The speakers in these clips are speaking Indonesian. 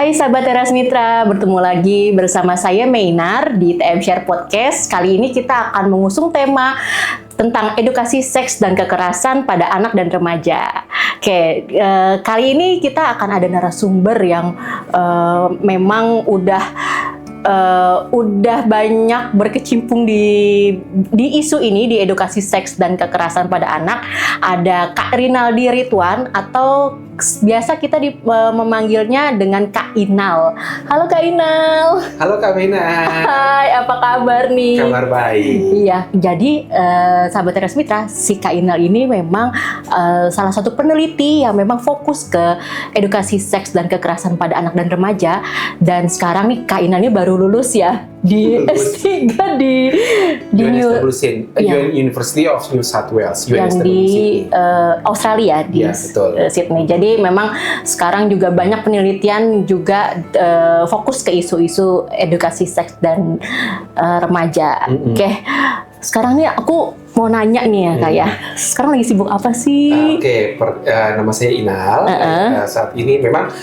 Hai sahabat Teras Mitra, bertemu lagi bersama saya Meinar di TM Share Podcast. Kali ini kita akan mengusung tema tentang edukasi seks dan kekerasan pada anak dan remaja. Oke, kali ini kita akan ada narasumber yang memang udah banyak berkecimpung di isu ini, di edukasi seks dan kekerasan pada anak. Ada Kak Rinaldi Ridwan atau biasa kita memanggilnya dengan Kak Inal. Halo Kak Inal. Halo Kak Mena. Hai, apa kabar nih? Kabar baik. Iya, jadi sahabat Teras Mitra, si Kak Inal ini memang salah satu peneliti yang memang fokus ke edukasi seks dan kekerasan pada anak dan remaja. Dan sekarang nih Kak Inal ini baru lulus ya di S3 di University of New South Wales, yang di Australia, di Sydney. Jadi memang sekarang juga banyak penelitian juga fokus ke isu-isu edukasi seks dan remaja. Oke, sekarang nih aku mau nanya nih ya Kak ya, sekarang lagi sibuk apa sih? Nama saya Inal. Saat ini memang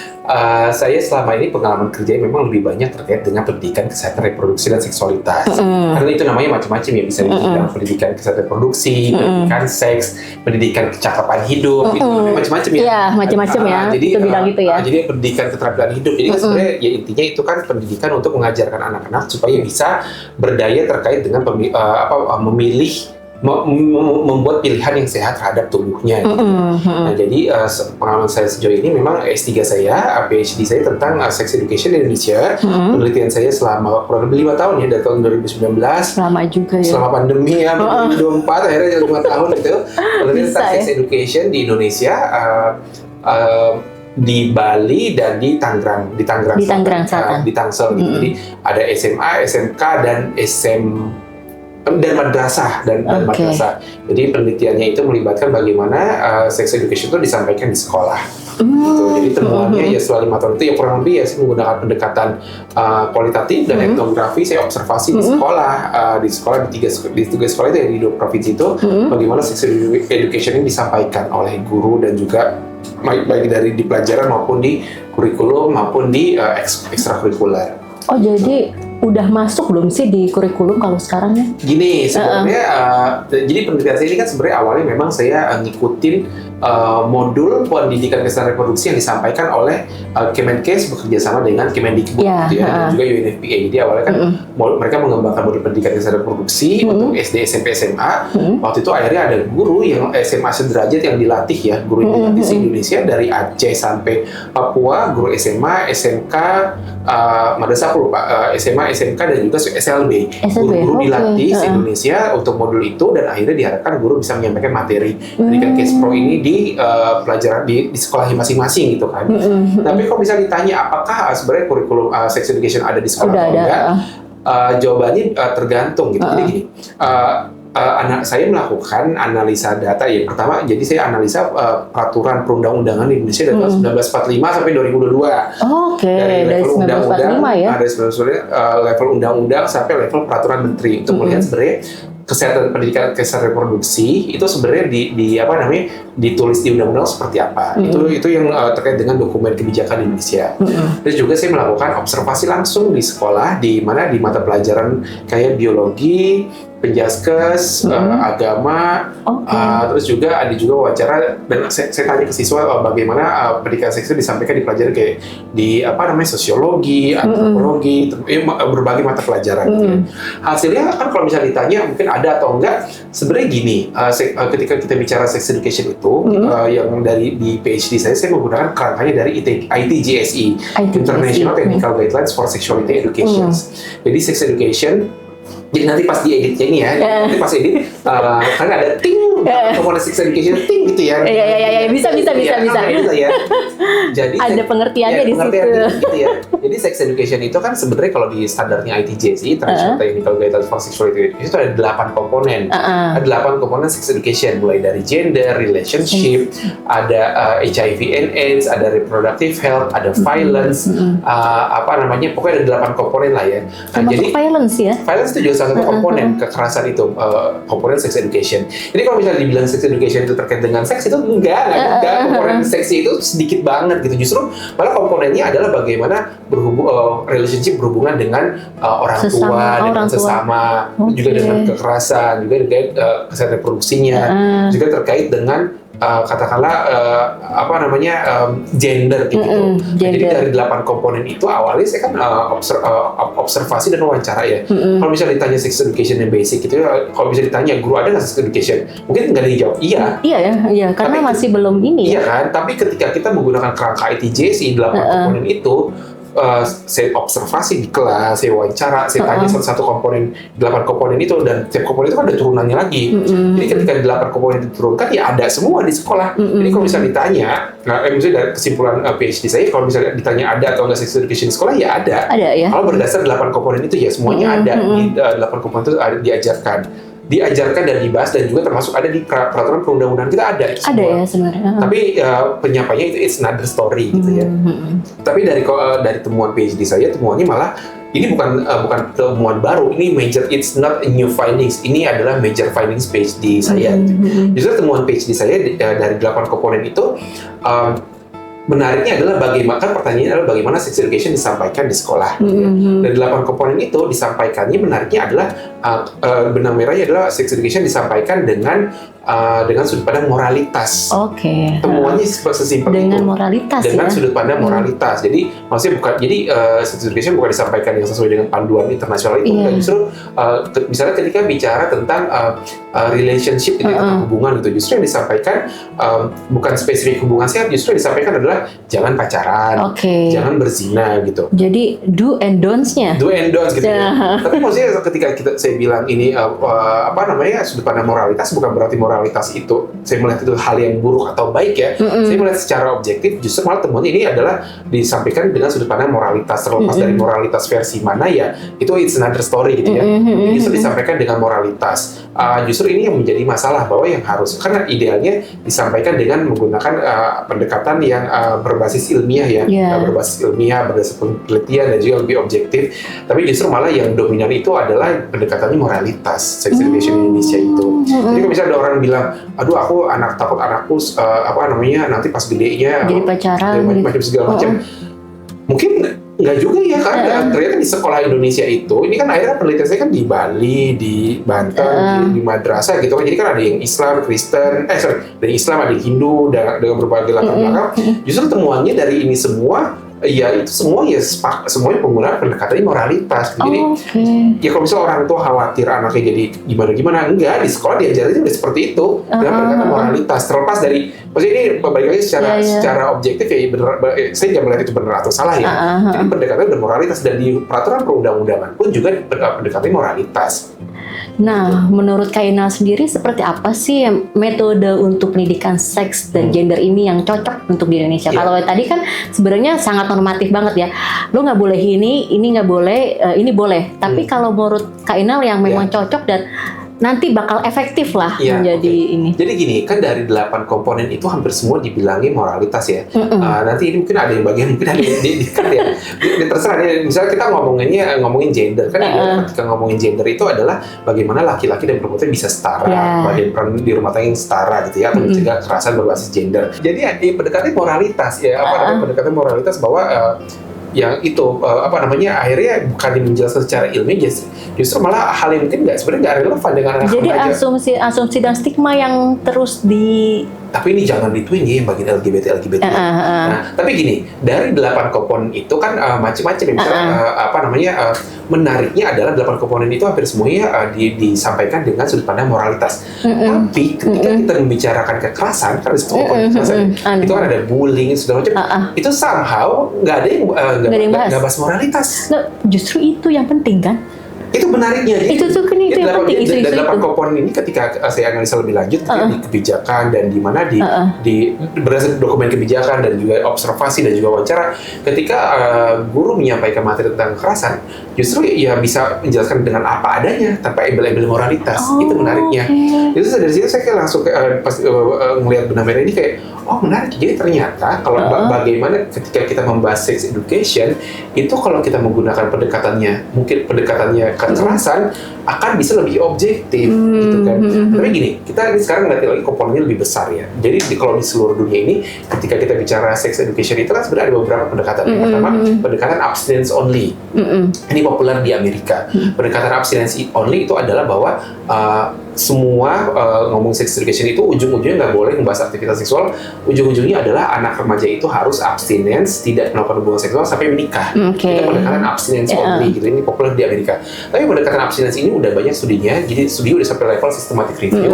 saya selama ini pengalaman kerja memang lebih banyak terkait dengan pendidikan kesehatan reproduksi dan seksualitas. Karena itu namanya macam-macam ya, bisa dibilang pendidikan kesehatan reproduksi, pendidikan seks, pendidikan kecakapan hidup, itu macam-macam ya. Iya, macam-macam ya. Jadi itu bilang gitu ya. Jadi pendidikan keterampilan hidup. Jadi sebenarnya ya intinya itu kan pendidikan untuk mengajarkan anak-anak supaya bisa berdaya terkait dengan memilih, membuat pilihan yang sehat terhadap tubuhnya. Nah, jadi pengalaman saya sejauh ini memang S3 saya, PhD saya tentang sex education di Indonesia. Penelitian saya selama kurang lebih 5 tahun ya, dari tahun 2019. Lama juga ya. Selama pandemi ya, 2024 akhirnya 5 tahun gitu. Penelitian tentang sex education di Indonesia, di Bali dan di Tangerang Selatan. Di Tangsel gitu. Jadi ada SMA, SMK dan madrasah madrasah. Jadi penelitiannya itu melibatkan bagaimana sex education itu disampaikan di sekolah. Gitu. Jadi temuannya ya setelah 5 tahun itu ya kurang lebih ya saya menggunakan pendekatan kualitatif dan etnografi. Saya observasi di sekolah, di tiga sekolah itu ya, di 2 provinsi itu, bagaimana sex education ini disampaikan oleh guru dan juga baik dari di pelajaran maupun di kurikulum maupun di ekstrakurikuler. Oh, jadi udah masuk belum sih di kurikulum kalau sekarang ya? Gini, sebenarnya jadi penelitian saya ini kan sebenarnya awalnya memang saya ngikutin modul pendidikan kesehatan reproduksi yang disampaikan oleh Kemenkes bekerja sama dengan Kemendikbud gitu ya, dan juga UNFPA. Jadi awalnya kan mereka mengembangkan modul pendidikan kesehatan reproduksi untuk SD, SMP, SMA. Waktu itu akhirnya ada guru yang SMA sederajat yang dilatih ya, guru yang dilatih di Indonesia dari Aceh sampai Papua, guru SMA, SMK, madrasah SMA, SMK dan juga SLB. Guru-guru dilatih di Indonesia untuk modul itu, dan akhirnya diharapkan guru bisa menyampaikan materi pendidikan Kespro ini di pelajaran di sekolahnya masing-masing gitu kan. Tapi kalau bisa ditanya apakah sebenarnya kurikulum sex education ada di sekolah atau enggak? Jawabannya tergantung gitu. Jadi gini, anak saya melakukan analisa data yang pertama, jadi saya analisa peraturan perundang-undangan di Indonesia dari tahun 1945 sampai 2022. Dari level undang-undang, dari level undang-undang sampai level peraturan menteri untuk melihat sebenarnya pendidikan kesehatan reproduksi itu sebenarnya ditulis di undang-undang seperti apa. Itu yang terkait dengan dokumen kebijakan di Indonesia. Terus juga saya melakukan observasi langsung di sekolah, di mana di mata pelajaran kayak biologi, penjaskes, agama, terus juga ada wawancara, dan saya tanya ke siswa bagaimana pendidikan seks itu disampaikan di pelajaran kayak di sosiologi, antropologi, berbagai mata pelajaran. Hasilnya kan kalau misalnya ditanya mungkin ada atau enggak, sebenarnya gini, ketika kita bicara sex education itu, yang di PhD saya menggunakan kerangkanya dari ITGSE, International Technical Guidelines for Sexuality Education. Jadi sex education, jadi nanti pas dieditnya ini ya, nanti pas edit kan ada ting, komponen sex education ting gitu ya. Iya, bisa. Ya. Jadi ada pengertiannya di situ. Gitu ya. Jadi sex education itu kan sebenarnya kalau di standarnya ITGSE, International Technical Guidelines for Sexuality Education, itu ada 8 komponen. Ada 8 komponen sex education, mulai dari gender, relationship, ada HIV and AIDS, ada reproductive health, ada violence, pokoknya ada 8 komponen lah ya. Nah, jadi violence ya. Violence itu juga salah satu komponen kekerasan itu, komponen sex education. Jadi kalau misalnya dibilang sex education itu terkait dengan seks, itu enggak. Komponen seksi itu sedikit banget gitu. Justru malah komponennya adalah bagaimana relationship berhubungan dengan orang tua, dengan sesama, juga dengan kekerasan, juga dengan kesehatan reproduksinya, juga terkait dengan katakanlah gender gitu. Jadi dari 8 komponen itu awalnya saya kan observasi dan wawancara ya. Kalau misalnya ditanya sex education yang basic gitu ya, kalau bisa ditanya guru ada nggak sex education, mungkin nggak dijawab iya karena masih belum ini. Iya kan, tapi ketika kita menggunakan kerangka ITJC 8 komponen itu, saya observasi di kelas, saya wawancara, saya tanya satu-satu komponen, 8 komponen itu, dan setiap komponen itu kan ada turunannya lagi. Jadi ketika 8 komponen itu diturunkan, ya ada semua di sekolah. Jadi kalau misalnya ditanya, misalnya dari kesimpulan PhD saya, kalau misalnya ditanya ada atau nggak sex education di sekolah, ya ada. Ada ya. Kalau berdasar 8 komponen itu, ya semuanya ada. Di 8 komponen itu diajarkan dan dibahas, dan juga termasuk ada di peraturan perundang-undangan kita ada. Ada ya sebenarnya. Tapi penyampaiannya itu it's another story gitu ya. Tapi dari temuan PhD saya, temuannya malah ini bukan temuan baru. Ini major, it's not a new findings. Ini adalah major findings PhD saya. Justru temuan PhD saya dari 8 komponen itu, menariknya adalah bagaimana sex education disampaikan di sekolah. Dari 8 komponen itu disampaikannya, menariknya adalah benang merahnya adalah sex education disampaikan dengan sudut pandang moralitas. Temuannya sesimpel dengan moralitas, dengan sudut pandang moralitas. Jadi maksudnya sex education bukan disampaikan yang sesuai dengan panduan internasional itu. Justru misalnya ketika bicara tentang relationship, tentang hubungan gitu, justru yang disampaikan bukan spesifik hubungan sehat, justru yang disampaikan adalah jangan pacaran, jangan berzina gitu. Jadi do and don'ts-nya. Do and don'ts gitu. Tapi maksudnya ketika saya bilang ini sudut pandang moralitas, bukan berarti moralitas itu saya melihat itu hal yang buruk atau baik ya. Saya melihat secara objektif, justru malah temuannya ini adalah disampaikan dengan sudut pandang moralitas, terlepas dari moralitas versi mana ya, itu it's another story gitu ya. Justru disampaikan dengan moralitas. Justru ini yang menjadi masalah, bahwa yang harus, karena idealnya disampaikan dengan menggunakan pendekatan yang berbasis ilmiah ya, berbasis ilmiah, berdasarkan penelitian, dan juga lebih objektif. Tapi justru malah yang dominan itu adalah pendekatannya moralitas sex education Indonesia itu. Jadi kalau misalnya ada orang bilang, aduh aku takut anakku nanti pas gedenya jadi pacaran, macam segala macam. Mungkin nggak juga ya kan, ternyata di sekolah Indonesia itu, ini kan akhirnya penelitian saya kan di Bali, di Banten, di madrasah gitu kan, jadi kan ada yang Islam, Kristen, dari Islam, ada yang Hindu, dengan berbagai latar belakang. Justru temuannya dari ini semua, ya itu semua ya semuanya penggunaan pendekatan moralitas. Jadi ya kalau misalnya orang tua khawatir anaknya jadi gimana, enggak, di sekolah diajarin udah seperti itu dengan pendekatan moralitas, terlepas dari, maksudnya ini balik lagi secara objektif ya, saya nggak melihat itu benar atau salah ya. Jadi pendekatannya udah moralitas, dan di peraturan perundang-undangan pun juga pendekatannya moralitas. Nah, menurut Kak Inal sendiri seperti apa sih metode untuk pendidikan seks dan gender ini yang cocok untuk di Indonesia? Kalau tadi kan sebenarnya sangat normatif banget ya. Lo nggak boleh ini nggak boleh, ini boleh. Tapi kalau menurut Kak Inal yang memang cocok dan nanti bakal efektif lah menjadi ini. Jadi gini, kan dari 8 komponen itu hampir semua dibilangi moralitas ya. Nanti ini mungkin ada yang bagian, mungkin ada yang dikat ya. Terserah ya. Misalnya kita ngomongin gender kan, ketika ngomongin gender itu adalah bagaimana laki-laki dan perempuan bisa setara, bagian peran di rumah tangga yang setara gitu ya, atau mencegah kekerasan berbasis gender. Jadi ya pendekatan moralitas ya, pendekatan moralitas bahwa yang itu akhirnya bukan menjelaskan secara ilmiah, justru malah hal yang mungkin sebenarnya nggak relevan dengan anak remaja. Jadi asumsi dan stigma yang terus tapi ini jangan dituin ya bagian LGBT. Nah, tapi gini, dari 8 komponen itu kan macam-macam ya. Misalnya menariknya adalah 8 komponen itu hampir semuanya disampaikan dengan sudut pandang moralitas. Tapi ketika kita membicarakan kekerasan, kan itu kan ada bullying segala macam. Itu somehow nggak ada yang bahas moralitas. Nah, justru itu yang penting kan? Itu menariknya. Itu yang penting, isu-isu dan 8 komponen ini ketika saya analisa lebih lanjut di kebijakan, dan di mana di berdasarkan dokumen kebijakan dan juga observasi dan juga wawancara, ketika guru menyampaikan materi tentang kekerasan, justru ya bisa menjelaskan dengan apa adanya tanpa embel-embel moralitas. Itu menariknya. Itu dari situ saya kayak langsung pas ngelihat benang merah ini kayak, oh menarik. Jadi ternyata kalau bagaimana ketika kita membahas sex education itu kalau kita menggunakan mungkin pendekatannya kekerasan akan bisa lebih objektif gitu kan. Tapi gini, kita ini sekarang ngeliat lagi komponennya lebih besar ya. Jadi kalau di seluruh dunia ini ketika kita bicara sex education itu kan sebenarnya ada beberapa pendekatan. Yang pertama pendekatan abstinence only. Ini populer di Amerika. Pendekatan abstinence only itu adalah bahwa semua ngomong sex education itu ujung-ujungnya nggak boleh membahas aktivitas seksual. Ujung-ujungnya adalah anak remaja itu harus abstinence, tidak melakukan hubungan seksual sampai menikah. Itu pendekatan abstinence only gitu. Ini populer di Amerika. Tapi pendekatan abstinence ini udah banyak studinya. Jadi studi udah sampai level systematic review.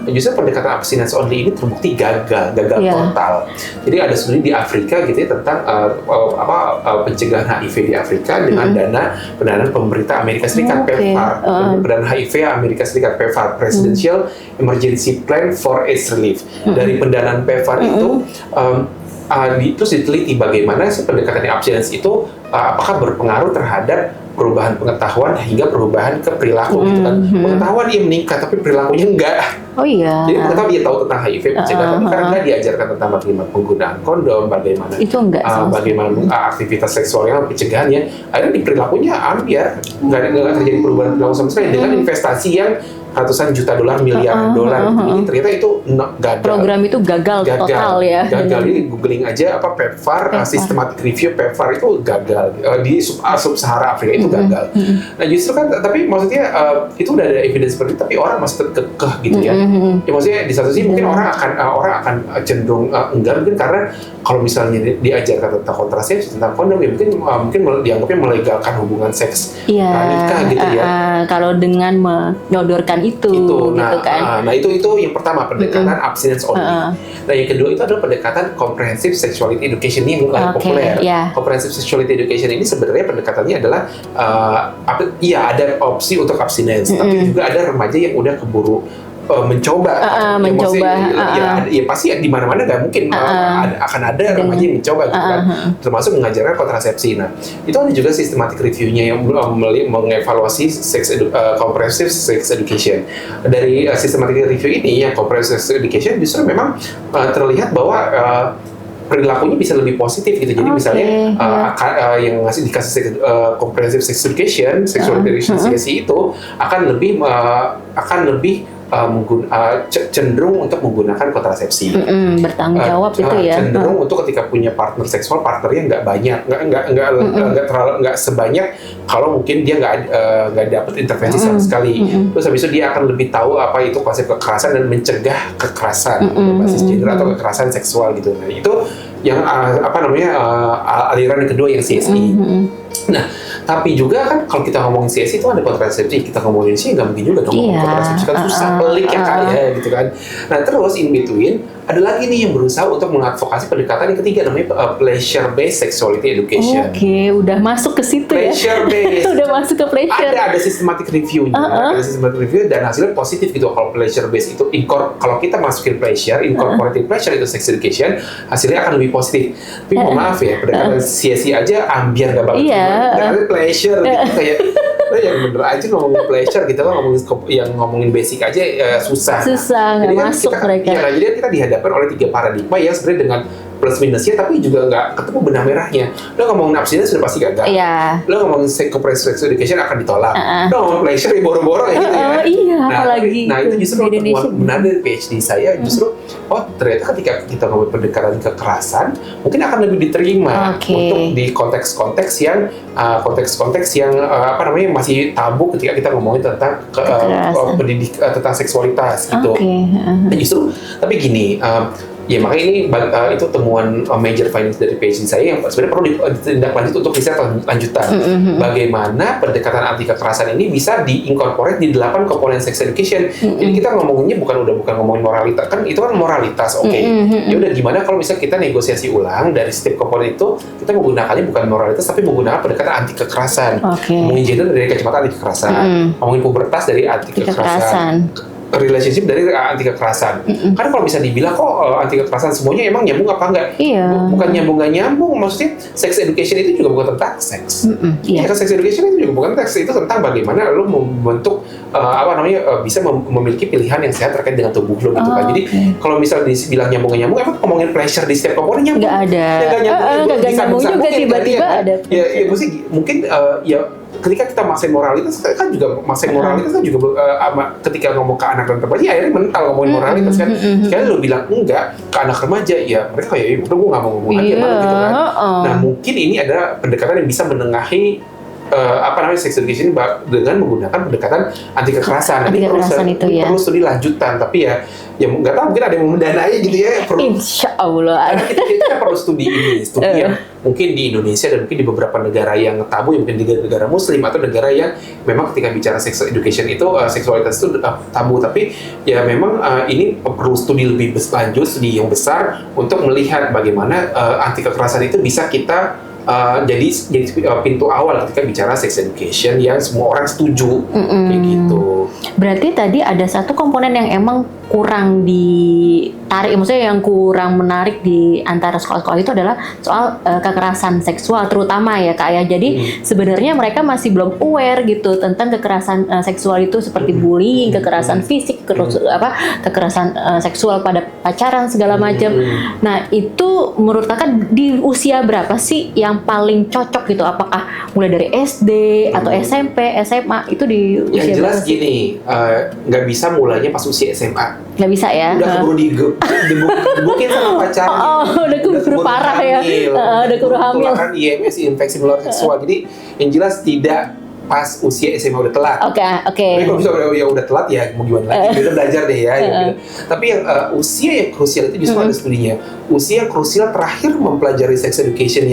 Dan justru pendekatan abstinence only ini terbukti gagal total. Jadi ada studi di Afrika gitu ya tentang pencegahan HIV di Afrika dengan pendanaan pemerintah Amerika Serikat PEPFAR. Pendanaan HIV Amerika Serikat PEPFAR, Presidential Emergency Plan for AIDS Relief. Dari pendanaan PEPFAR itu terus diteliti bagaimana pendekatan abstinence itu apakah berpengaruh terhadap perubahan pengetahuan hingga perubahan ke perilaku gitu kan. Pengetahuan dia meningkat tapi perilakunya enggak. Oh iya. Jadi pengetahuan dia tahu tentang HIV pencegahan tapi karena enggak diajarkan tentang bagaimana penggunaan kondom, bagaimana aktivitas seksualnya, pencegahannya, akhirnya di perilakunya ambiar, enggak terjadi perubahan perilaku sama sekali dengan investasi yang ratusan juta dolar, miliar dolar. Ini ternyata itu gagal. Program itu gagal total ya. Gagal. Ini googling aja PEPFAR, systematic review PEPFAR itu gagal. Di sub-Sahara Afrika itu gagal. Nah justru kan, tapi maksudnya itu udah ada evidence seperti itu, tapi orang masih tetap kekeh gitu ya. Ya maksudnya di satu sisi mungkin orang akan cenderung enggak, mungkin karena kalau misalnya diajarkan tentang kontrasepsi, tentang kondom, ya mungkin dianggapnya melegalkan hubungan seks pranikah gitu ya. Kalau dengan menyodorkan itu gitu kan. Nah itu yang pertama, pendekatan abstinence only. Nah yang kedua itu adalah pendekatan comprehensive sexuality education yang populer. Comprehensive sexuality education ini sebenarnya pendekatannya adalah ada opsi untuk abstinence, tapi juga ada remaja yang udah keburu mencoba. Ya pasti di mana-mana nggak mungkin akan ada remaja yang mencoba gitu kan, termasuk mengajarkan kontrasepsi. Nah itu ada juga systematic review-nya yang mengevaluasi comprehensive sex education. Dari systematic review ini yang comprehensive sex education justru memang terlihat bahwa perilakunya bisa lebih positif gitu. Jadi misalnya yang dikasih comprehensive sex education, sexual education itu akan lebih cenderung untuk menggunakan kontrasepsi, bertanggung jawab itu ya. Cenderung untuk ketika punya partner seksual, partnernya nggak banyak, nggak sebanyak kalau mungkin dia nggak dapat intervensi sama sekali. Terus habis itu dia akan lebih tahu apa itu konsep kekerasan dan mencegah kekerasan berbasis gender atau kekerasan seksual gitu. Nah itu yang aliran yang kedua yang CSI. Nah, tapi juga kan kalau kita ngomongin CSI itu ada kontrasepsi, kita ngomongin sih nggak mungkin juga ngomongin kontrasepsi kan susah, pelik ya kak ya gitu kan. Nah terus in between ada lagi nih yang berusaha untuk mengadvokasi pendekatan yang ketiga namanya pleasure based sexuality education. Udah masuk ke situ pleasure based. Udah masuk ke pleasure. Ada systematic review-nya, ada systematic review dan hasilnya positif gitu. Kalau pleasure based itu kalau kita masukin pleasure, incorporating pleasure itu sex education, hasilnya akan lebih positif. Tapi mohon maaf ya, pendekatan CSI aja ambiar gak banget. Pendekatan pleasure gitu kayak yang bener aja ngomongin pleasure gitu kan, ngomongin basic aja susah. Nggak masuk mereka. Jadi kita dihadapkan oleh 3 paradigma yang sebenarnya dengan plus minusnya tapi juga nggak ketemu benang merahnya. Lo ngomongin abstinence sudah pasti gagal. Lo ngomongin comprehensive sex education akan ditolak. Lo ngomongin pleasure ya boro-boro ya gitu ya. Apalagi itu justru temuan benar dari PhD saya justru ternyata ketika kita ngomongin pendekatan kekerasan mungkin akan lebih diterima untuk di konteks-konteks yang masih tabu ketika kita ngomongin tentang tentang seksualitas gitu. Justru tapi gini, ya makanya ini itu temuan major findings dari PhD saya yang sebenarnya perlu ditindaklanjut untuk riset lanjutan. Bagaimana pendekatan anti kekerasan ini bisa diincorporate di 8 komponen sex education. Jadi kita ngomonginnya bukan ngomongin moralitas, kan itu kan moralitas, ya udah gimana kalau misalnya kita negosiasi ulang dari setiap komponen itu kita menggunakannya bukan moralitas tapi menggunakan pendekatan anti kekerasan. Ngomongin gender dari kacamata anti kekerasan, ngomongin pubertas dari anti kekerasan. relationship dari anti kekerasan. Karena kalau bisa dibilang kok anti kekerasan semuanya emang nyambung apa enggak? Iya. Bukan nyambung nggak nyambung, maksudnya sex education itu juga bukan tentang seks. Iya. Sex education itu juga bukan seks, itu tentang bagaimana lo membentuk bisa memiliki pilihan yang sehat terkait dengan tubuh lo gitu kan. Jadi kalau misalnya dibilang nyambung nggak nyambung, emang ngomongin pleasure di setiap komponen nyambung? Nggak ada. Nggak nyambung juga tiba-tiba ada. Ya mungkin ketika kita maksain moralitas kan juga ketika ngomong ke anak dan remaja akhirnya mental ngomongin moralitas kan. Sekali lo bilang enggak ke anak remaja, ya mereka kayak udah gue nggak mau ngomong lagi gitu kan. Nah mungkin ini adalah pendekatan yang bisa menengahi sex education dengan menggunakan pendekatan anti kekerasan. Anti kekerasan itu ya. Perlu studi lanjutan, tapi ya nggak tahu, mungkin ada yang mendanai gitu ya. Insya Allah. Kita perlu studi yang mungkin di Indonesia dan mungkin di beberapa negara yang tabu, ya mungkin di negara Muslim atau negara yang memang ketika bicara sex education itu seksualitas itu tabu. Tapi ya memang ini perlu studi lebih lanjut, studi yang besar untuk melihat bagaimana anti kekerasan itu bisa kita jadi pintu awal ketika bicara sex education yang semua orang setuju kayak gitu. Berarti tadi ada satu komponen yang emang kurang ditarik, maksudnya yang kurang menarik di antara sekolah-sekolah itu adalah soal kekerasan seksual terutama ya Kak ya. Jadi sebenarnya mereka masih belum aware gitu tentang kekerasan seksual itu seperti bullying, kekerasan fisik, kekerasan seksual pada pacaran segala macam. Nah itu menurut Kakak di usia berapa sih yang paling cocok gitu? Apakah mulai dari SD atau SMP, SMA itu di usia yang jelas berapa sih? Gini, nggak bisa mulainya pas usia SMA. Nggak bisa ya? Udah keburu digebukin sama pacarnya. Udah keburu parah ya. Udah keburu hamil. Kan IMS, infeksi menular seksual. Jadi yang jelas tidak pas usia SMA udah telat. Oke. Tapi kalau misalnya udah telat ya mau gimana lagi, udah belajar deh ya. Gitu. Tapi yang usia yang krusial itu justru ada studinya. Usia yang krusial terakhir mempelajari sex education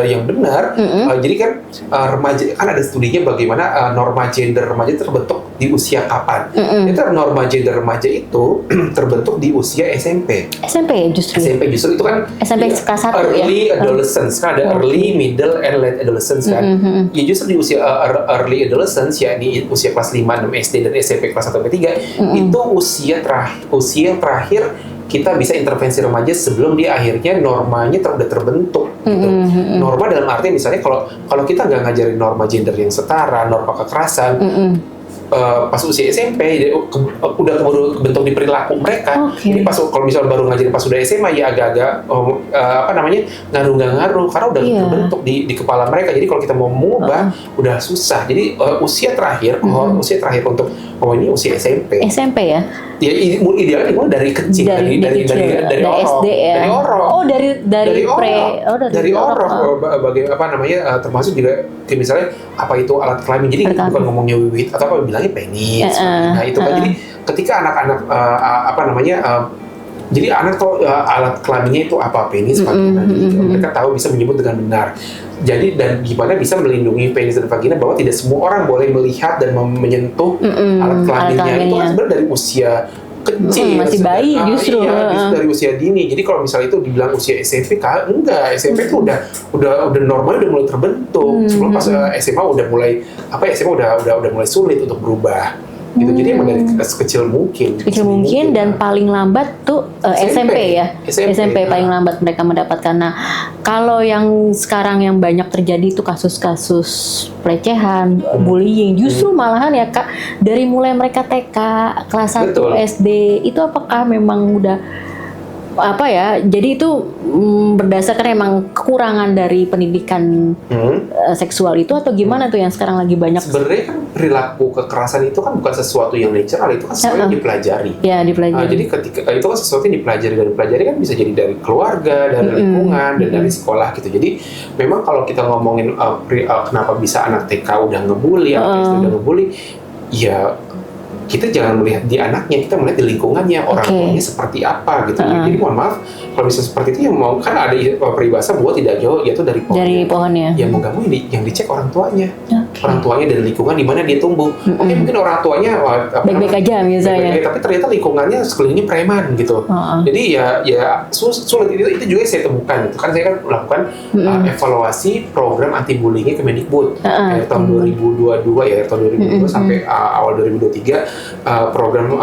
yang benar. Jadi kan remaja kan ada studinya bagaimana norma gender remaja terbentuk di usia kapan. Itu norma gender remaja itu terbentuk di usia SMP. SMP justru itu kan SMP kelas 1 ya. Early adolescence kan ada early, middle, and late adolescence kan. Ya justru di usia early adolescence, yakni usia kelas 5, 6 SD dan SMP kelas 1 sampai 3, itu usia terakhir kita bisa intervensi remaja sebelum dia akhirnya normanya udah terbentuk gitu. Norma dalam arti misalnya kalau kita nggak ngajarin norma gender yang setara, norma kekerasan, pas usia SMP udah keburu kebentuk di perilaku mereka. Jadi kalau misalnya baru ngajarin pas udah SMA ya agak-agak ngaruh karena udah terbentuk di kepala mereka. Jadi kalau kita mau mengubah udah susah. Jadi usia terakhir untuk ini usia SMP. SMP ya? Ya idealnya dimulai dari kecil, dari SD ya. Dari orok. Oh dari orok. Termasuk juga kayak misalnya apa itu alat kelamin. Jadi bukan ngomongnya wiwit atau apa bilangnya penis. Nah itu kan jadi ketika anak-anak jadi anak tahu alat kelaminnya itu apa, penis, vagina. Mereka tahu bisa menyebut dengan benar. Jadi dan gimana bisa melindungi penis dan vagina bahwa tidak semua orang boleh melihat dan menyentuh alat kelaminnya. Itu kan sebenarnya dari usia kecil, masih bayi justru. Dari usia dini. Jadi kalau misalnya itu dibilang usia SMP, enggak. SMP itu udah normalnya udah mulai terbentuk. Sebelum pas SMA udah mulai sulit untuk berubah. Gitu. Jadi emang dari sekecil mungkin dan paling lambat tuh SMP ya. SMP paling lambat mereka mendapatkan. Nah, kalau yang sekarang yang banyak terjadi itu kasus-kasus pelecehan, bullying, justru malahan ya Kak, dari mulai mereka TK, kelas 1 SD, itu apakah memang udah jadi itu berdasarkan emang kekurangan dari pendidikan seksual itu atau gimana tuh yang sekarang lagi banyak? Sebenarnya kan perilaku kekerasan itu kan bukan sesuatu yang natural, itu kan sesuatu yang dipelajari. Ya, dipelajari. Jadi ketika itu kan sesuatu yang dipelajari kan bisa jadi dari keluarga, dari lingkungan, dan dari sekolah gitu. Jadi memang kalau kita ngomongin kenapa bisa anak TK udah ngebully, anak SD udah ngebully, ya kita jangan melihat di anaknya, kita melihat di lingkungannya, orang tuanya seperti apa gitu. Jadi mohon maaf, kalau bisa seperti itu ya mau kan ada peribahasa buah tidak jauh yaitu dari pohonnya. Dari pohonnya. Ya mau nggak mau yang dicek orang tuanya. Orang tuanya dan lingkungan di mana dia tumbuh. Mungkin orang tuanya baik-baik aja misalnya. Tapi ternyata lingkungannya sekelilingnya preman gitu. Jadi ya sulit itu juga saya temukan gitu. Kan saya kan melakukan evaluasi program anti bullying Kemendikbud dari tahun 2022 ya, tahun 2022 sampai awal 2023. program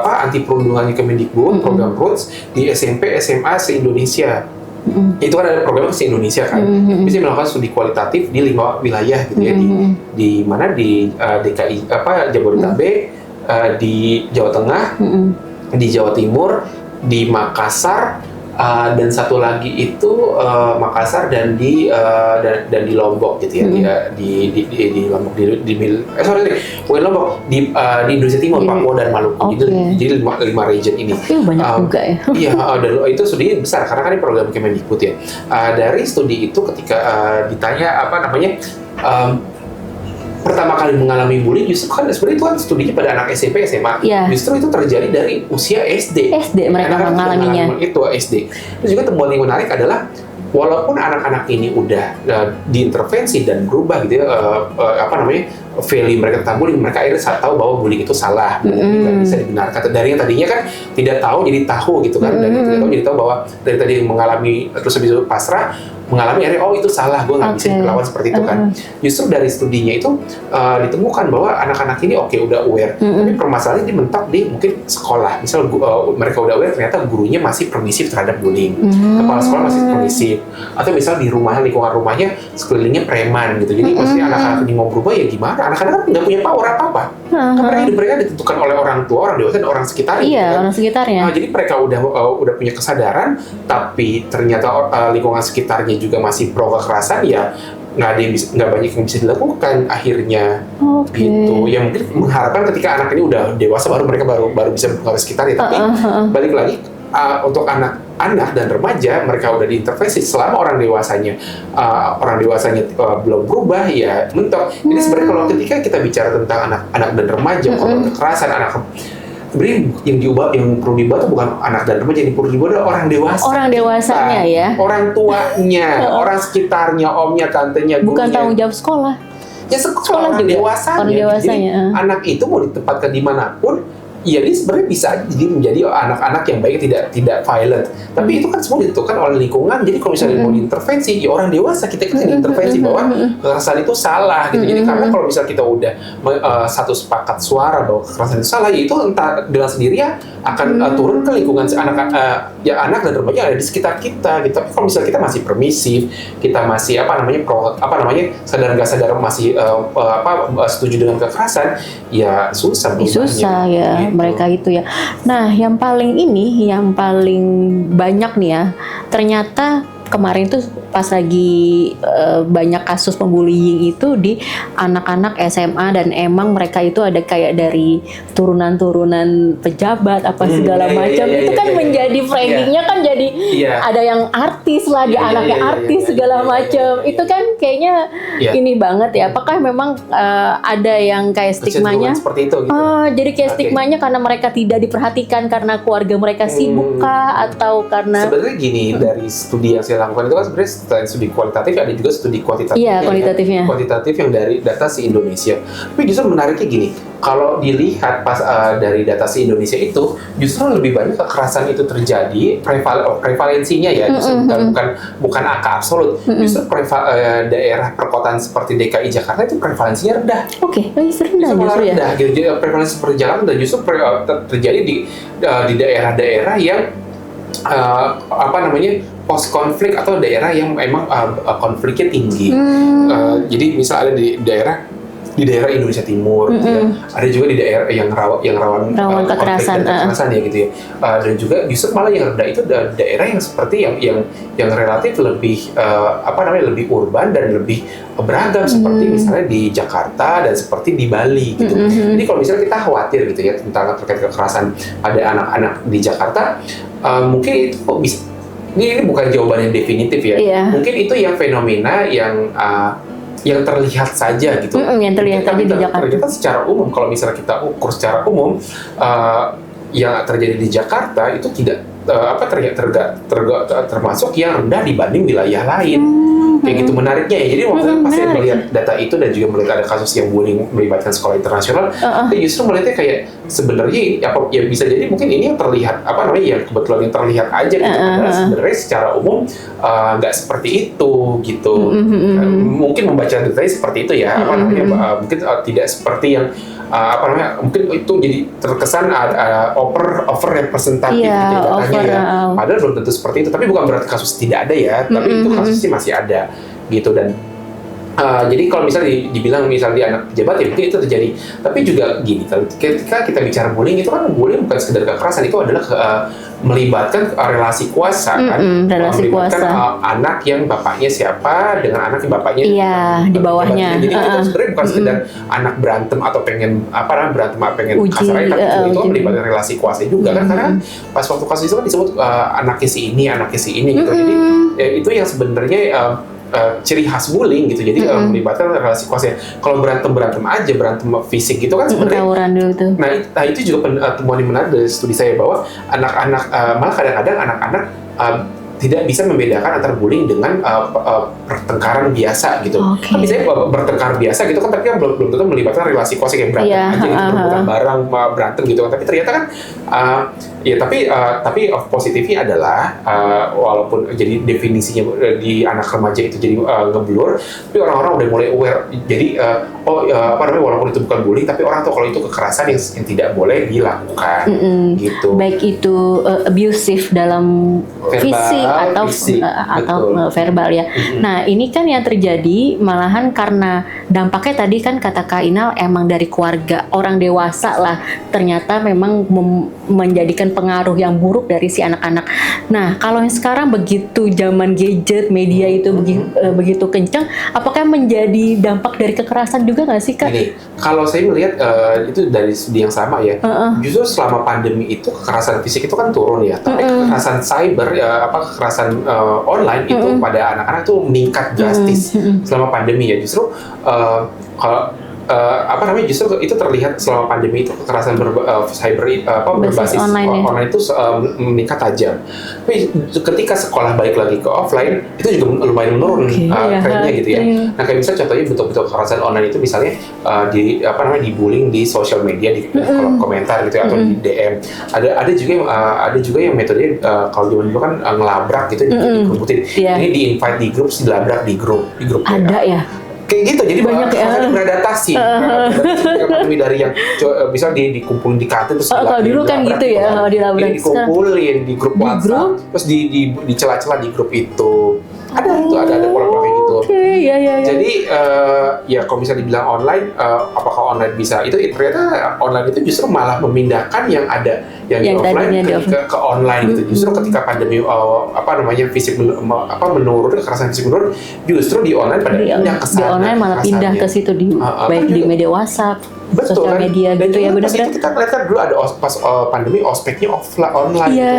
anti perundungannya Kemendikbud, program Roots di SMP SMA se-Indonesia. Itu kan ada program se-Indonesia kan, bisa melakukan studi kualitatif di 5 wilayah gitu ya, di mana di DKI Jabodetabek, di Jawa Tengah, di Jawa Timur, di Makassar, dan satu lagi itu Makassar dan di Lombok gitu ya, di Lombok bukan Lombok, di Indonesia Timur, Papua dan Maluku. Jadi 5 region ini. Banyak juga ya. Iya, dan itu studinya besar karena kan ini program Kemendikbud ya. Dari studi itu ketika ditanya pertama kali mengalami bullying, justru kan sebenarnya itu kan studinya pada anak SMP, SMA. Justru itu terjadi dari usia SD. Mereka mengalaminya. Itu SD. Terus juga temuan yang menarik adalah walaupun anak-anak ini udah diintervensi dan berubah gitu ya, value mereka tentang bullying, mereka akhirnya tahu bahwa bullying itu salah, tidak bisa dibenarkan. Dari yang tadinya kan tidak tahu jadi tahu gitu kan, dari tidak tahu jadi tahu bahwa dari tadi mengalami terus habis itu pasrah, mengalami akhirnya itu salah, gue nggak bisa dilawan seperti itu kan. Justru dari studinya itu ditemukan bahwa anak-anak ini udah aware, tapi permasalahannya dimentok di mungkin sekolah. Misal mereka udah aware, ternyata gurunya masih permisif terhadap bullying, kepala sekolah masih permisif, atau misal di rumah, lingkungan rumahnya sekelilingnya preman gitu. Jadi maksudnya anak-anak ini mau berubah ya gimana? Anak-anak kan nggak punya power apa-apa. Kan hidup mereka ditentukan oleh orang tua, orang dewasa, dan orang sekitarnya. Iya, kan? orang sekitarnya. Jadi mereka udah punya kesadaran, tapi ternyata lingkungan sekitarnya juga masih pro kekerasan, ya nggak banyak yang bisa dilakukan akhirnya. Gitu. Ya mungkin mengharapkan ketika anak ini udah dewasa mereka baru bisa mempengaruhi sekitarnya. Tapi balik lagi untuk anak dan remaja, mereka udah diintervensi selama orang dewasanya belum berubah, ya mentok. Jadi sebenarnya kalau ketika kita bicara tentang anak-anak dan remaja, korban kekerasan, sebenarnya yang perlu diubah itu bukan anak dan remaja, yang perlu diubah adalah orang dewasa. Orang dewasanya ya. Orang tuanya, orang sekitarnya, omnya, tantenya, gurunya. Bukan tanggung jawab sekolah. Ya sekolah juga. Orang dewasanya. Jadi anak itu mau ditempatkan dimanapun, ya dia sebenarnya bisa jadi menjadi anak-anak yang baik, tidak violent. Tapi itu kan semua ditentukan oleh lingkungan. Jadi kalau misalnya mau diintervensi, ya orang dewasa kita diintervensi bahwa kekerasan itu salah gitu. Jadi karena kalau misalnya kita udah satu sepakat suara bahwa kekerasan itu salah, ya itu entah dengan sendirinya akan turun ke lingkungan anak dan remaja yang ada di sekitar kita gitu. Tapi kalau misalnya kita masih permisif, kita masih sadar nggak sadar masih setuju dengan kekerasan, ya susah ya. Mereka itu ya. Nah, yang paling banyak nih ya, ternyata kemarin tuh pas lagi banyak kasus pembullying itu di anak-anak SMA, dan emang mereka itu ada kayak dari turunan-turunan pejabat segala macam. Itu kan menjadi framingnya kan jadi ada yang artis lah, dia anaknya artis segala macam. Itu kan kayaknya ini banget ya. Apakah memang ada yang kayak stigmanya seperti itu gitu? Jadi kayak stigmanya karena mereka tidak diperhatikan karena keluarga mereka sibuk kah, atau karena sebenarnya gini, dari studi yang saya lakukan itu kan sebenarnya selain studi kualitatif ada juga studi kuantitatif. Kuantitatifnya. Kuantitatif yang dari data se-Indonesia. Tapi justru menariknya gini, kalau dilihat pas dari data se-Indonesia itu justru lebih banyak kekerasan itu terjadi, prevalensinya ya, justru bukan angka absolut. Justru daerah perkotaan seperti DKI Jakarta itu prevalensinya rendah. Rendah justru ya. Rendah gitu. Jadi prevalensi perjalanan dan justru terjadi di daerah-daerah yang post konflik atau daerah yang memang konfliknya tinggi. Jadi misal ada di daerah Indonesia Timur, ada juga di daerah yang rawan kekerasan ya gitu ya. Dan juga justru malah yang rendah itu daerah yang seperti yang relatif lebih lebih urban dan lebih beragam, seperti misalnya di Jakarta dan seperti di Bali gitu. Jadi kalau misalnya kita khawatir gitu ya tentang terkait kekerasan pada anak-anak di Jakarta, mungkin itu kok bisa. Ini bukan jawaban yang definitif ya. Mungkin itu yang fenomena yang terlihat saja gitu. Yang terlihat saja di Jakarta. Ternyata secara umum, kalau misalnya kita ukur secara umum, yang terjadi di Jakarta itu tidak termasuk yang rendah dibanding wilayah lain. Kayak gitu menariknya ya. Jadi waktu pas saya melihat data itu dan juga melihat ada kasus yang bullying melibatkan sekolah internasional, saya justru melihatnya kayak sebenarnya ya bisa jadi mungkin ini yang terlihat yang kebetulan yang terlihat aja gitu. Padahal sebenarnya secara umum nggak seperti itu gitu. Mungkin membaca datanya seperti itu ya, mungkin tidak seperti yang mungkin itu jadi terkesan over representatif gitu ya datanya ya. Padahal belum tentu seperti itu. Tapi bukan berarti kasus tidak ada ya. Tapi itu kasusnya masih ada gitu. Dan jadi kalau misalnya dibilang misalnya di anak pejabat ya mungkin itu terjadi. Tapi juga gini, ketika kita bicara bullying itu kan bullying bukan sekedar kekerasan, itu adalah melibatkan relasi kuasa kan, melibatkan anak yang bapaknya siapa dengan anak yang bapaknya di bawahnya. Jadi itu sebenarnya bukan sekedar anak berantem atau pengen pengen kasar aja, tapi itu melibatkan relasi kuasa juga kan, karena pas waktu kasus itu kan disebut anaknya si ini gitu. Jadi ya, itu yang sebenarnya ciri khas bullying gitu. Jadi melibatkan relasi kuasa. Kalau berantem aja, berantem fisik gitu kan sebenarnya. Nah itu juga temuan yang menarik dari studi saya, bahwa anak-anak malah kadang-kadang anak-anak tidak bisa membedakan antara bullying dengan pertengkaran biasa gitu. Kan misalnya bertengkar biasa gitu kan, tapi kan belum tentu melibatkan relasi kuasa kayak berantem aja gitu, berebutan barang berantem gitu kan. Tapi ternyata kan tapi positifnya adalah walaupun jadi definisinya di anak remaja itu jadi ngeblur, tapi orang-orang udah mulai aware. Jadi walaupun itu bukan bullying, tapi orang tahu kalau itu kekerasan yang tidak boleh dilakukan gitu. Baik itu abusive dalam fisik atau verbal ya. Nah ini kan yang terjadi malahan karena dampaknya tadi kan kata Kak Inal emang dari keluarga, orang dewasa lah ternyata memang menjadikan pengaruh yang buruk dari si anak-anak. Nah kalau yang sekarang begitu zaman gadget, media itu begitu kencang, apakah menjadi dampak dari kekerasan juga nggak sih Kak? Ini, kalau saya melihat itu dari studi yang sama ya. Justru selama pandemi itu kekerasan fisik itu kan turun ya, tapi kekerasan cyber kekerasan online itu pada anak-anak itu meningkat drastis selama pandemi ya. Justru justru itu terlihat selama pandemi itu kekerasan berbasis online itu meningkat tajam. Tapi ketika sekolah balik lagi ke offline itu juga lumayan menurun trennya gitu ya. Nah kayak misalnya contohnya bentuk-bentuk kekerasan online itu misalnya dibullying di sosial media, di kolom komentar gitu atau di DM. Ada juga yang metode kalau zaman dulu kan ngelabrak gitu, dikerumutin. Ini di invite di grup, dilabrak di grup ada ya. Kayak gitu, jadi banyak beradaptasi dari yang bisa dikumpulin di kantin terus kalau dulu kan gitu ya, dikumpulin di grup WhatsApp terus di celah-celah di grup itu ada pola-pola kayak gitu. Jadi ya kalau bisa dibilang online, apakah online bisa itu ternyata online itu justru malah memindahkan yang ada yang di offline ke online gitu. Justru ketika pandemi fisik menurun, kekerasan fisik menurun, justru di online pada pindah ke sana. Online malah pindah ke situ baik di media WhatsApp, sosial media gitu ya, benar-benar. Kita lihat kan dulu ada pas pandemi ospeknya online gitu.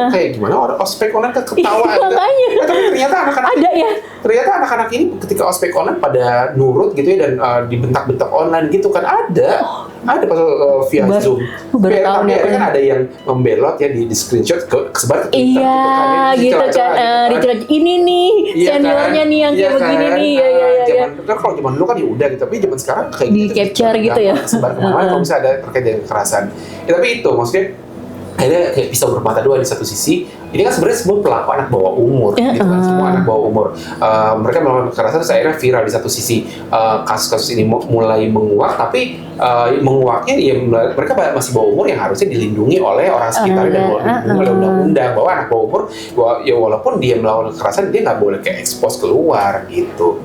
Kayak gimana ospek online kan ketawa. Tapi ternyata anak-anak ada ya. Ternyata anak-anak ini ketika ospek online pada nurut gitu ya, dan dibentak-bentak online gitu kan ada pas via Zoom. Tapi kan ada yang membelot ya di screenshot kesebar ke Twitter gitu kan. Ini nih seniornya nih yang kayak begini nih ya. Kan kalau zaman dulu kan ya udah gitu, tapi zaman sekarang kayak di capture gitu ya. Sebar kemana kalau bisa ada terkait dengan kekerasan. Ya, tapi itu maksudnya akhirnya kayak pisau bermata dua. Di satu sisi ini kan sebenarnya semua pelaku anak bawah umur gitu kan, semua anak bawah umur. Mereka melakukan kekerasan terus akhirnya viral. Di satu sisi kasus-kasus ini mulai menguak, tapi menguaknya ya mereka masih bawah umur yang harusnya dilindungi oleh orang sekitar dan oleh undang-undang, bahwa anak bawah umur ya walaupun dia melakukan kekerasan dia nggak boleh kayak expose keluar gitu.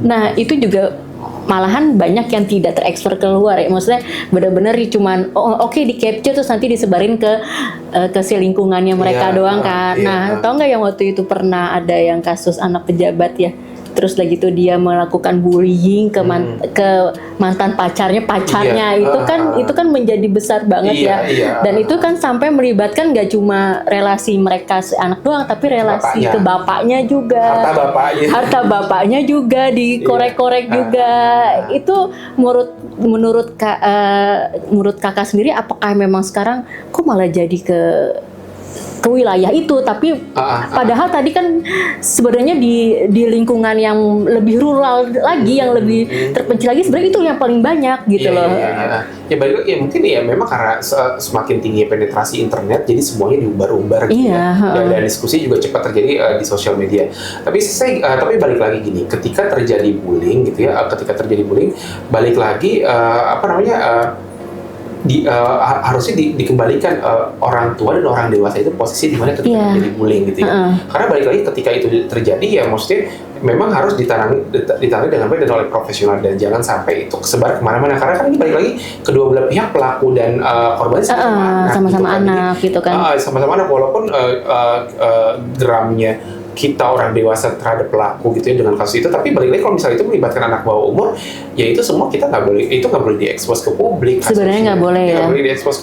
Nah itu juga malahan banyak yang tidak terekspor keluar ya, maksudnya benar-benar cuman oke di capture terus nanti disebarin ke si lingkungannya mereka doang kan. Nah tau nggak yang waktu itu pernah ada yang kasus anak pejabat ya, terus lagi itu dia melakukan bullying ke mantan pacarnya itu kan menjadi besar banget dan itu kan sampai melibatkan nggak cuma relasi mereka si anak doang, tapi relasi ke bapaknya juga, harta bapaknya juga dikorek-korek juga. Itu menurut kakak sendiri, apakah memang sekarang kok malah jadi ke ke wilayah itu, tapi padahal tadi kan sebenarnya di lingkungan yang lebih rural lagi, yang lebih terpencil lagi, sebenarnya itu yang paling banyak gitu loh. Ya baik, ya mungkin ya memang karena semakin tinggi penetrasi internet, jadi semuanya diumbar-umbar gitu dan diskusi juga cepat terjadi di sosial media. Tapi balik lagi gini, ketika terjadi bullying gitu ya, balik lagi harusnya dikembalikan orang tua dan orang dewasa itu posisi di mana ketika terjadi bullying gitu ya. Karena balik lagi ketika itu terjadi ya maksudnya memang harus ditangani dengan baik dan oleh profesional, dan jangan sampai itu kesebar kemana-mana, karena kan ini balik lagi kedua belah pihak, pelaku dan korban sama-sama anak gitu kan. Sama-sama anak, walaupun geramnya kita orang dewasa terhadap pelaku gitu ya dengan kasus itu, tapi balik lagi kalau misalnya itu melibatkan anak bawah umur, ya itu semua kita nggak boleh diekspos ke publik. Sebenarnya nggak boleh ya.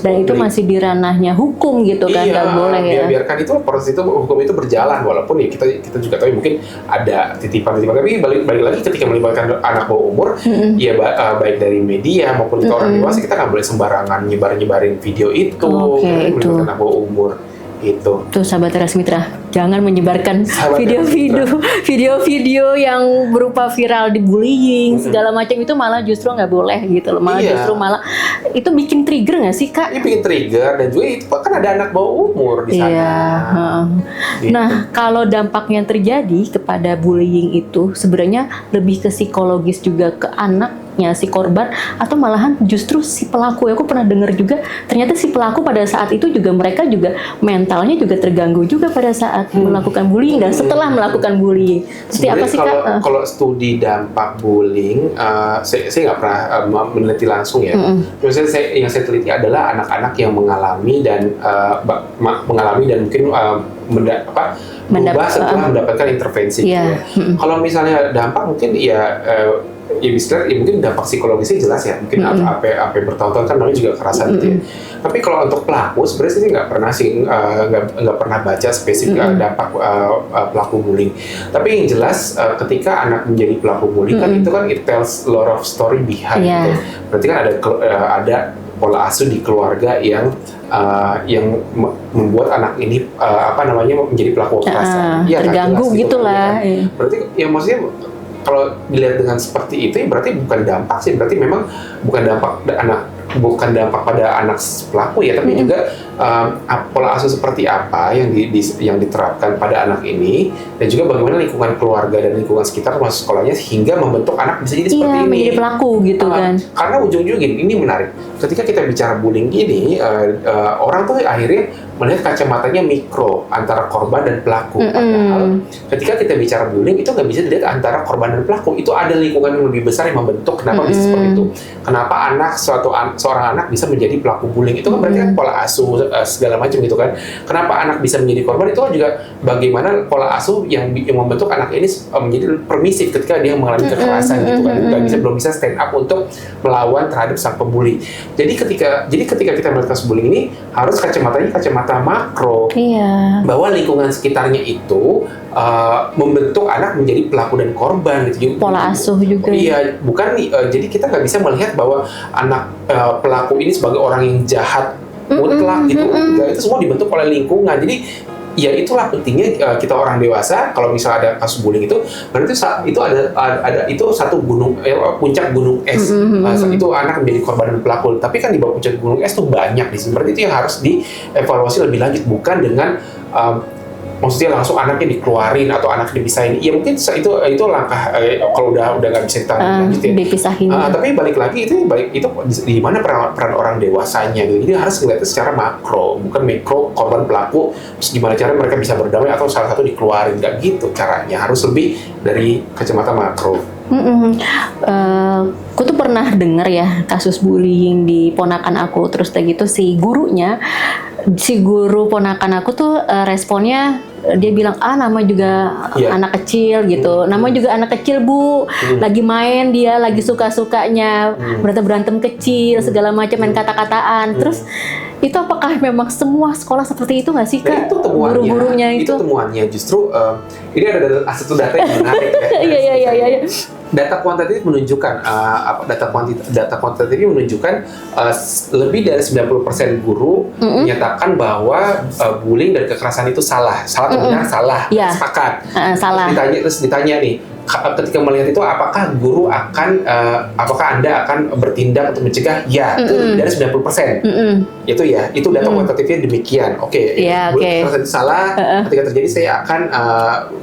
Dan itu masih di ranahnya hukum gitu kan, nggak boleh ya. Biarkan itu proses itu, hukum itu berjalan, walaupun ya kita juga tahu mungkin ada titipan-titipan, tapi balik lagi ketika melibatkan anak bawah umur, ya baik dari media maupun kita orang dewasa, kita nggak boleh sembarangan nyebarin video itu melibatkan anak bawah umur. Itu. Tuh sahabat Teras Mitra, jangan menyebarkan video-video yang berupa viral di bullying segala macam, itu malah justru nggak boleh gitu loh. Justru malah itu bikin trigger nggak sih Kak? Ini bikin trigger, dan juga itu kan ada anak bawah umur di sana. Gitu. Nah, kalau dampaknya terjadi kepada bullying itu sebenarnya lebih ke psikologis juga ke anaknya si korban, atau malahan justru si pelaku. Aku pernah dengar juga ternyata si pelaku pada saat itu juga mereka juga mentalnya juga terganggu juga pada saat melakukan bullying dan setelah melakukan bullying. Seperti apa sih Kak? Kalau studi dampak bullying, saya nggak pernah meneliti langsung ya. Maksudnya yang saya teliti adalah anak-anak yang mengalami dan mungkin berubah setelah mendapatkan intervensi. Gitu ya. Kalau misalnya dampak mungkin mungkin dampak psikologisnya jelas ya, mungkin apa yang bertahun-tahun kan namanya juga kerasan gitu ya. Tapi kalau untuk pelaku sebenarnya sih nggak pernah baca spesifik dampak pelaku bullying. Tapi yang jelas ketika anak menjadi pelaku bullying kan itu kan it tells a lot of story behind gitu. Berarti kan ada pola asuh di keluarga yang membuat anak ini menjadi pelaku kekerasan. Terganggu gitulah. Berarti ya maksudnya kalau dilihat dengan seperti itu, ya berarti bukan dampak sih, berarti memang bukan dampak pada anak pelaku ya, tapi juga pola asuh seperti apa yang diterapkan pada anak ini, dan juga bagaimana lingkungan keluarga dan lingkungan sekitar termasuk sekolahnya sehingga membentuk anak bisa jadi seperti ini. Menjadi pelaku gitu kan. Karena ujung-ujungnya ini menarik. Ketika kita bicara bullying ini, orang tuh akhirnya melihat kacamatanya mikro antara korban dan pelaku. Padahal ketika kita bicara bullying itu nggak bisa dilihat antara korban dan pelaku. Itu ada lingkungan yang lebih besar yang membentuk kenapa bisa seperti itu. Kenapa seorang anak bisa menjadi pelaku bullying, itu kan berarti kan pola asuh segala macam gitu kan. Kenapa anak bisa menjadi korban, itu kan juga bagaimana pola asuh yang membentuk anak ini menjadi permisif ketika dia mengalami kekerasan gitu kan. Belum bisa stand up untuk melawan terhadap sang pembuli. Jadi ketika kita melihat kasus bullying ini harus kacamatanya kacamata makro, bahwa lingkungan sekitarnya itu membentuk anak menjadi pelaku dan korban gitu. Pola asuh juga. Iya, bukan jadi kita nggak bisa melihat bahwa anak pelaku ini sebagai orang yang jahat mutlak gitu. Itu semua dibentuk oleh lingkungan. Jadi ya itulah pentingnya kita orang dewasa kalau misalnya ada kasus bullying itu, berarti itu ada itu satu gunung puncak gunung es. Itu anak menjadi korban dan pelaku. Tapi kan di bawah puncak gunung es tuh banyak di sini. Berarti itu yang harus dievaluasi lebih lanjut, bukan dengan maksudnya langsung anaknya dikeluarin atau anak dipisahin. Ya mungkin itu langkah kalau udah nggak bisa ditangani lanjut ya. Dipisahin. Tapi balik lagi itu di mana peran orang dewasanya gitu. Jadi harus ngeliatnya secara makro, bukan mikro korban pelaku. Terus gimana cara mereka bisa berdamai atau salah satu dikeluarin, nggak gitu caranya. Harus lebih dari kacamata makro. Aku tuh pernah dengar ya kasus bullying di ponakan aku, terus kayak gitu si guru ponakan aku tuh responnya dia bilang nama juga anak kecil gitu, nama juga anak kecil Bu, lagi main dia lagi suka-sukanya berantem kecil segala macam, main kata-kataan. Terus itu apakah memang semua sekolah seperti itu nggak sih Kak? Itu temuannya, guru-gurunya itu temuannya justru ini ada satu data yang menarik ya. Iya. data kuantitatif menunjukkan data kuantitatif menunjukkan lebih dari 90% guru menyatakan bahwa bullying dan kekerasan itu salah atau benar? Salah. Sepakat. Salah. Terus ditanya nih, ketika melihat itu apakah guru apakah Anda akan bertindak untuk mencegah? Ya, itu dari 90%. Itu ya, itu data kuantitatifnya demikian. Kekerasan itu salah, ketika terjadi saya akan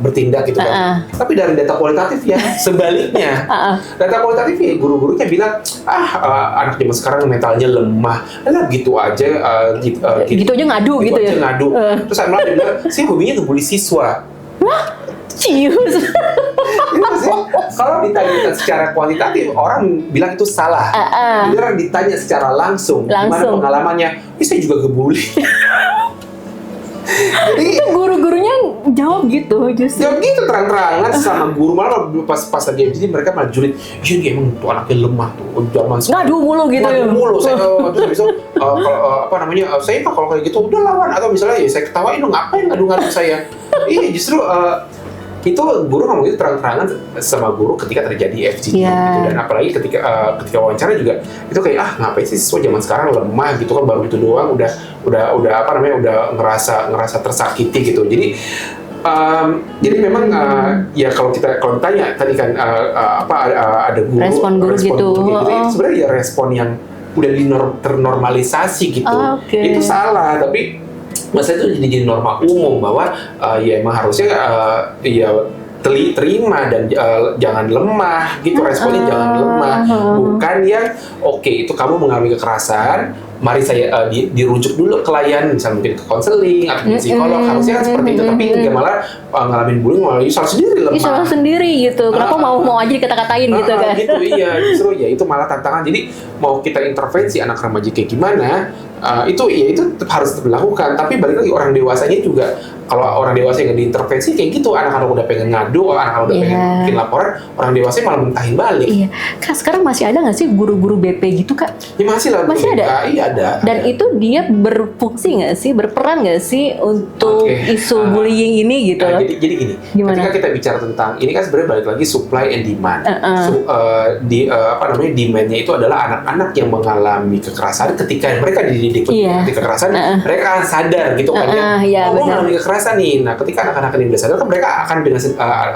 bertindak gitu kan. Tapi dari data kualitatif ya sebaliknya. Data kualitatif ya guru-gurunya bilang, anak zaman sekarang mentalnya lemah. Lah gitu aja gitu aja ngadu gitu ya. Terus saya malah bilang, saya hobinya ngebully siswa. Wah, cius. Kalau ditanya secara kuantitatif, orang bilang itu salah. Jadi orang ditanya secara langsung, gimana pengalamannya? Saya juga ngebully. Jadi itu guru-gurunya jawab gitu justru. Jawab gitu terang-terangan sama guru, malah pas lagi jadi mereka malah julid. Iya nih emang tuh anaknya lemah tuh. Zaman ngadu mulu gitu. Ngadu mulu. Saya terus bisa saya kalau kayak gitu udah lawan, atau misalnya ya saya ketawain, ngapain ngadu-ngadu saya. Iya justru itu guru ngomong itu terang-terangan sama guru ketika terjadi FGD gitu. Dan apalagi ketika wawancara juga itu kayak ngapain sih siswa zaman sekarang lemah gitu kan, baru itu doang udah udah ngerasa tersakiti gitu. Jadi memang ya kalau ditanya tadi kan ada guru respon guru gitu. Itu sebenarnya ya respon yang udah ternormalisasi gitu. Itu salah, tapi masa itu jadi norma umum bahwa ya emang harusnya ya terima dan jangan lemah gitu, responnya jangan lemah, bukan yang itu kamu mengalami kekerasan, mari saya dirujuk dulu ke layan, misalnya mungkin ke konseling atau ke psikolog, harusnya kan seperti itu, tapi nggak malah ngalamin bullying malah salah sendiri lemah. Salah sendiri gitu, kenapa mau aja dikata-katain gitu kan? Gitu iya, justru ya itu malah tantangan. Jadi mau kita intervensi anak remaja kayak gimana, itu harus dilakukan. Tapi balik lagi orang dewasanya juga, kalau orang dewasa yang diintervensi kayak gitu, anak-anak udah pengen ngadu, anak-anak udah pengen bikin laporan, orang dewasa malah mentahin balik. Iya, Kak, sekarang masih ada nggak sih guru-guru BP gitu, Kak? Ya masih lah. Masih ada? Iya ada. Dan itu dia berfungsi nggak sih, berperan nggak sih untuk isu bullying ini gitu? Jadi gini, gimana? Ketika kita bicara tentang ini kan sebenarnya balik lagi supply and demand. Demandnya itu adalah anak-anak yang mengalami kekerasan ketika mereka dididik ketika kekerasan, mereka akan sadar gitu kan mengalami kekerasan nih. Nah, ketika anak-anak ini udah sadar kan mereka akan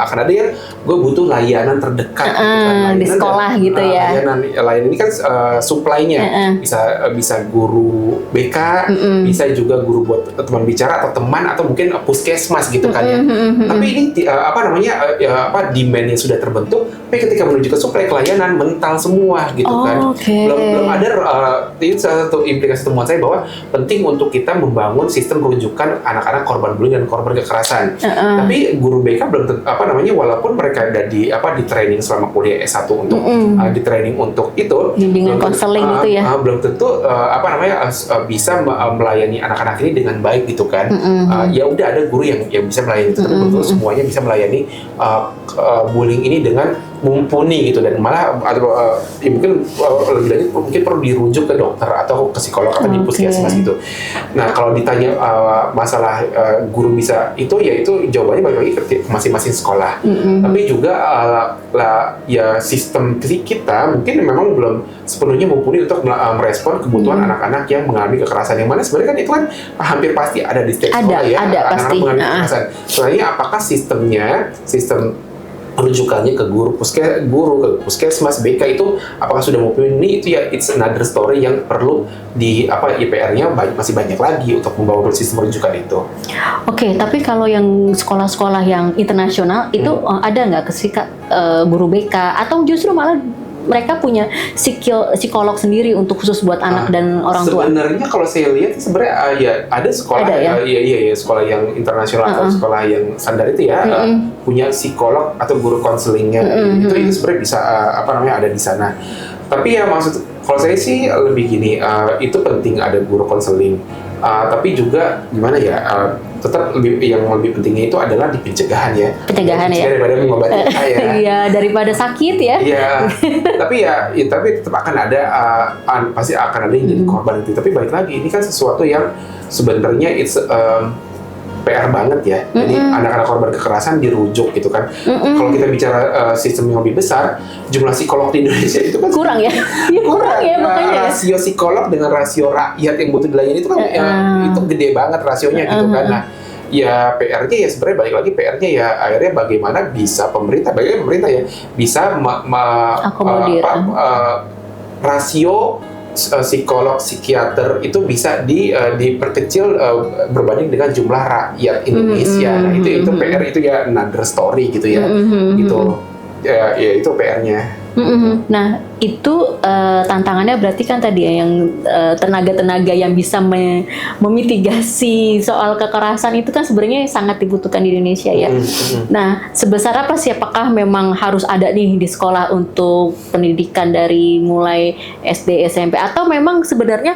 akan ada yang gue butuh layanan terdekat gitu kan, di sekolah gitu ya. Layanan ini kan supply-nya bisa guru BK, bisa juga guru buat teman bicara atau teman atau mungkin puskesmas gitu kan ya. Tapi ini demand-nya sudah terbentuk, tapi ketika menuju ke supply layanan mental semua gitu kan. Belum ada ini salah satu implikasi temuan saya bahwa penting untuk kita membangun sistem rujukan anak-anak korban bullying dan korban kekerasan. Tapi guru BK belum walaupun mereka ada di training selama kuliah S1 untuk di training untuk itu bimbingan konseling itu ya. Belum tentu bisa melayani anak-anak ini dengan baik gitu kan. Ya udah ada guru yang bisa melayani itu, tapi belum tentu semuanya bisa melayani bullying ini dengan mumpuni gitu, dan malah mungkin lebih lanjut mungkin perlu dirujuk ke dokter atau ke psikolog atau di puskesmas gitu. Nah kalau ditanya masalah guru bisa itu jawabannya balik lagi ke masing-masing sekolah. Tapi juga ya sistem kita mungkin memang belum sepenuhnya mumpuni untuk merespon kebutuhan anak-anak yang mengalami kekerasan, yang mana sebenarnya kan itu kan hampir pasti ada di setiap sekolah ya, anak-anak mengalami kekerasan. Soalnya apakah sistem rujukannya ke guru ke puskesmas BK itu apakah sudah mumpuni, itu ya it's another story yang perlu di IPR-nya masih banyak lagi untuk membangun sistem rujukan itu. Oke, tapi kalau yang sekolah-sekolah yang internasional itu ada nggak guru BK atau justru malah mereka punya psikolog sendiri untuk khusus buat anak dan orang tua? Sebenarnya kalau saya lihat sebenarnya ada sekolah sekolah yang internasional atau sekolah yang standar itu ya punya psikolog atau guru konselingnya itu sebenarnya bisa ada di sana. Tapi ya kalau saya sih lebih gini, itu penting ada guru konseling. Tapi juga gimana ya, tetap yang lebih pentingnya itu adalah di pencegahan ya. Pencegahan ya. Daripada mengobati ya. Iya, daripada sakit ya. Iya. tapi tetap akan ada pasti akan ada yang jadi korban itu. Tapi balik lagi ini kan sesuatu yang sebenarnya PR banget ya. Jadi anak-anak korban kekerasan dirujuk gitu kan. Kalau kita bicara sistem yang lebih besar, jumlah psikolog di Indonesia itu kan kurang ya. Kurang ya makanya. Rasio psikolog dengan rasio rakyat yang butuh dilayani itu kan itu gede banget rasionya gitu kan. Nah, ya PR-nya ya sebenarnya balik lagi PR-nya ya akhirnya bagaimana bisa pemerintah ya bisa akomodir rasio psikolog, psikiater itu bisa diperkecil berbanding dengan jumlah rakyat Indonesia. Nah itu PR itu ya another story gitu ya, gitu. Ya itu PR-nya. Nah itu tantangannya berarti kan tadi ya yang tenaga-tenaga yang bisa memitigasi soal kekerasan itu kan sebenarnya sangat dibutuhkan di Indonesia ya. Nah sebesar apa sih, apakah memang harus ada nih di sekolah untuk pendidikan dari mulai SD, SMP, atau memang sebenarnya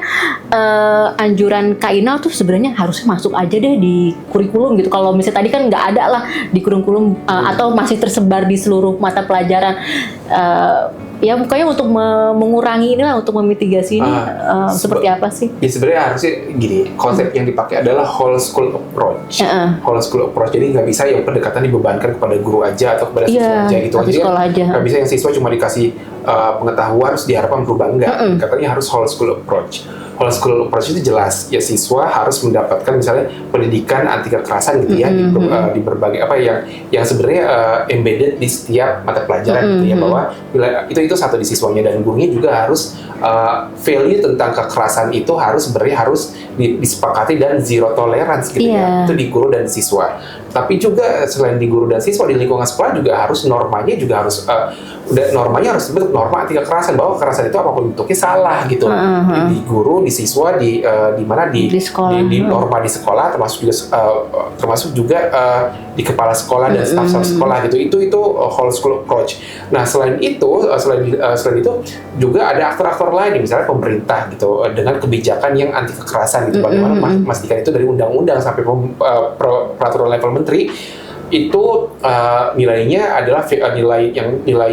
anjuran Kak Ina tuh sebenarnya harus masuk aja deh di kurikulum gitu. Kalau misalnya tadi kan nggak ada lah di kurikulum atau masih tersebar di seluruh mata pelajaran. Ya pokoknya untuk mengurangi inilah, untuk memitigasi ini seperti apa sih? Ya sebenarnya harusnya gini, konsep yang dipakai adalah whole school approach. Whole school approach, jadi nggak bisa yang pendekatan dibebankan kepada guru aja atau kepada siswa aja gitu. Jadi nggak bisa yang siswa cuma dikasih pengetahuan terus diharapkan berubah, enggak. Katanya harus whole school approach. Whole school approach itu jelas ya, siswa harus mendapatkan misalnya pendidikan anti kekerasan gitu ya di berbagai apa yang sebenarnya embedded di setiap mata pelajaran gitu ya, bahwa itu satu di siswanya, dan gurunya juga harus value tentang kekerasan itu harus sebenarnya harus disepakati dan zero tolerance gitu ya, itu di guru dan siswa. Tapi juga selain di guru dan siswa, di lingkungan sekolah juga harus normanya juga harus normanya harus disebut norma anti kekerasan, bahwa kekerasan itu apapun bentuknya salah gitu. Di guru, di siswa, di mana di norma di sekolah, termasuk juga di kepala sekolah dan staf sekolah gitu. Itu whole school approach. Nah selain itu juga ada aktor-aktor lain, misalnya pemerintah gitu, dengan kebijakan yang anti kekerasan gitu. Bagaimana memastikan itu dari undang-undang sampai peraturan level menteri itu nilainya adalah nilai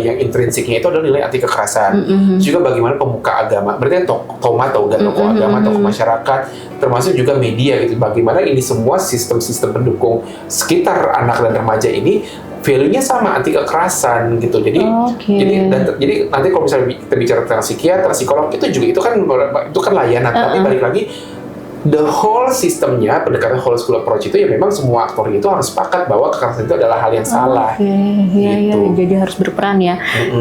yang intrinsiknya itu adalah nilai anti kekerasan. Juga bagaimana pemuka agama, berarti tokoh agama, tokoh masyarakat, termasuk juga media gitu. Bagaimana ini semua sistem-sistem pendukung sekitar anak dan remaja ini value-nya sama, anti kekerasan gitu. Jadi nanti kalau misalnya kita bicara tentang psikiater, psikolog itu kan layanan, tapi balik lagi the whole sistemnya, pendekatan whole school approach itu ya memang semua aktor itu harus sepakat bahwa kekerasan itu adalah hal yang salah. Gitu. Jadi harus berperan ya.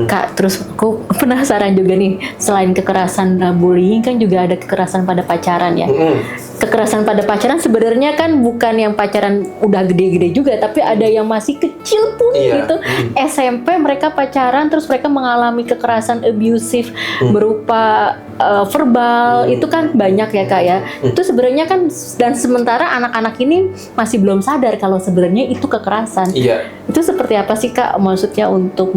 Kak, terus aku penasaran juga nih, selain kekerasan bullying kan juga ada kekerasan pada pacaran ya. Kekerasan pada pacaran sebenarnya kan bukan yang pacaran udah gede-gede juga, tapi ada yang masih kecil pun gitu. SMP mereka pacaran terus mereka mengalami kekerasan abusif berupa verbal, itu kan banyak ya Kak ya. Itu sebenarnya kan, dan sementara anak-anak ini masih belum sadar kalau sebenarnya itu kekerasan. Itu seperti apa sih Kak maksudnya untuk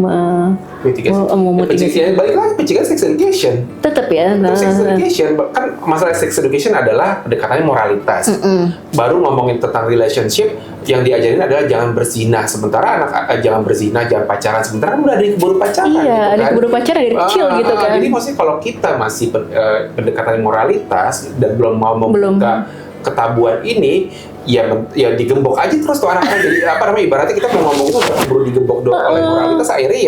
mitigasi? Balik lagi pencegahan sex education. Tetap ya. Sex education kan, masalah sex education adalah pendekatannya moralitas. Baru ngomongin tentang relationship, yang diajarin adalah jangan berzina. Sementara anak jangan berzina, jangan pacaran. Sementara udah ada yang keburu pacaran. Gitu kan? Ada keburu pacaran dari kecil gitu kan. Jadi maksudnya kalau kita masih pendekatan moralitas dan belum mau membuka ketabuan ini, ya digembok aja terus tuh anak-anak. Jadi ibaratnya kita mau ngomong itu udah keburu digembok oleh moralitas, akhirnya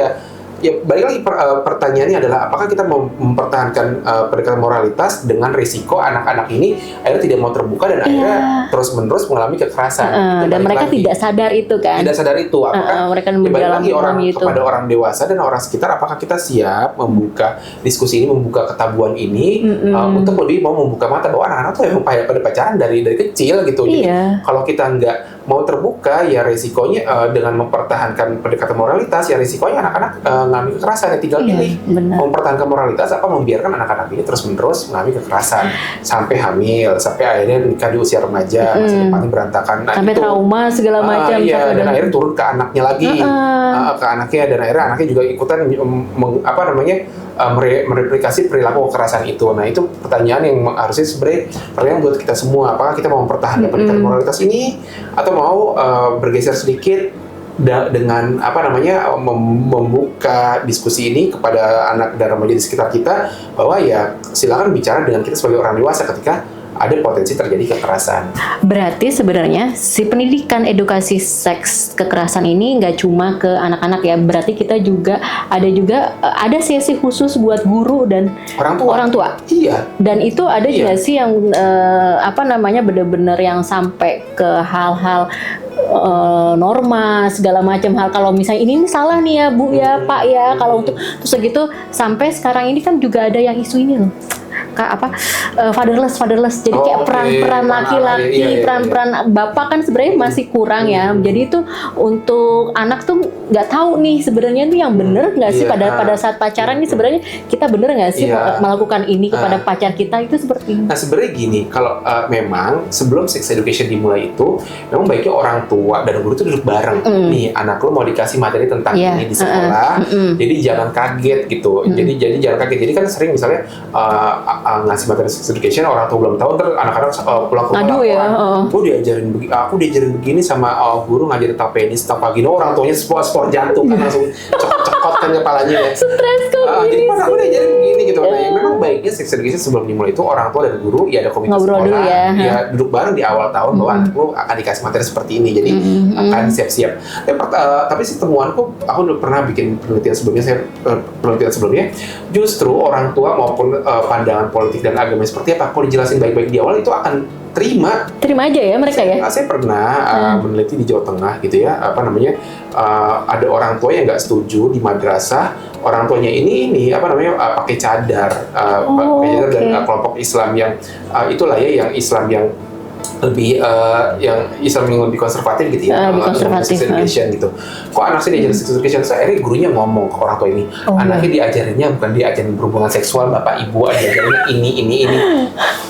ya balik lagi pertanyaannya adalah apakah kita mau mempertahankan pendekatan moralitas dengan risiko anak-anak ini akhirnya tidak mau terbuka dan akhirnya terus-menerus mengalami kekerasan. Dan mereka tidak sadar itu kan. Tidak sadar itu. Apakah mereka mengalami kepada orang dewasa dan orang sekitar, apakah kita siap membuka diskusi ini, membuka ketabuan ini untuk lebih mau membuka mata bahwa anak-anak tuh emang pada pacaran dari kecil gitu. Jadi kalau kita nggak mau terbuka, ya resikonya dengan mempertahankan pendekatan moralitas, ya resikonya anak-anak mengalami kekerasan. Tinggal pilih mempertahankan moralitas apa membiarkan anak-anak ini terus-menerus mengalami kekerasan sampai hamil, sampai akhirnya nikah di usia remaja, masa depannya berantakan, sampai trauma segala macam. Dan akhirnya turun ke anaknya lagi, ke anaknya, dan akhirnya anaknya juga ikutan mereplikasi perilaku kekerasan itu. Nah itu pertanyaan yang harusnya sebenarnya pertanyaan buat kita semua, apakah kita mau mempertahankan pendekatan moralitas ini atau mau bergeser sedikit dengan membuka diskusi ini kepada anak dan remaja di sekitar kita, bahwa ya silakan bicara dengan kita sebagai orang dewasa ketika ada potensi terjadi kekerasan. Berarti sebenarnya si pendidikan edukasi seks kekerasan ini nggak cuma ke anak-anak ya, berarti kita juga ada sesi khusus buat guru dan orang tua. Iya. Dan itu ada juga sih yang benar-benar yang sampai ke hal-hal norma segala macam hal. Kalau misalnya ini salah nih ya Bu ya Pak ya, kalau untuk terus segitu sampai sekarang ini kan juga ada yang isu ini loh. Fatherless. Jadi kayak peran-peran laki-laki, peran-peran bapak kan sebenarnya masih kurang ya. Jadi itu untuk anak tuh nggak tahu nih sebenarnya tuh yang bener nggak sih pada saat pacaran nih sebenarnya kita bener nggak sih melakukan ini kepada pacar kita itu seperti ini. Nah sebenarnya gini, kalau memang sebelum sex education dimulai itu, memang baiknya orang tua dan guru itu duduk bareng. Nih anak lo mau dikasih materi tentang ini di sekolah, jadi jangan kaget gitu. Jadi jangan kaget. Jadi kan sering misalnya ngasih materi sex education orang tua belum tahu, ntar anak-anak pulang ke rumah aku diajarin begini sama guru ngajarin tentang penis, tentang vagina, orang tuanya sport jantung kan langsung cekot kan kepalanya ya. Stres kan. Jadi pas aku diajarin begini gitu. Nah, memang baiknya sex education sebelum dimulai itu orang tua dan guru ya ada komite sekolah ya duduk bareng di awal tahun bahwa anakku akan dikasih materi seperti ini, jadi akan siap-siap. Tapi sih temuanku, aku udah pernah bikin penelitian sebelumnya, justru orang tua maupun pandangan politik dan agama seperti apa, kalau dijelasin baik-baik di awal itu akan terima aja ya mereka ya. Saya pernah meneliti di Jawa Tengah gitu ya, ada orang tua yang nggak setuju di madrasah, orang tuanya ini pakai cadar, dan kelompok Islam yang itulah ya, yang Islam yang lebih yang lebih konservatif gitu ya, konservatif gitu. Kok anak saya diajarin sex education? So, akhirnya gurunya ngomong ke orang tua ini, anaknya diajarinnya bukan diajarin berhubungan seksual, bapak ibu diajarinnya ini.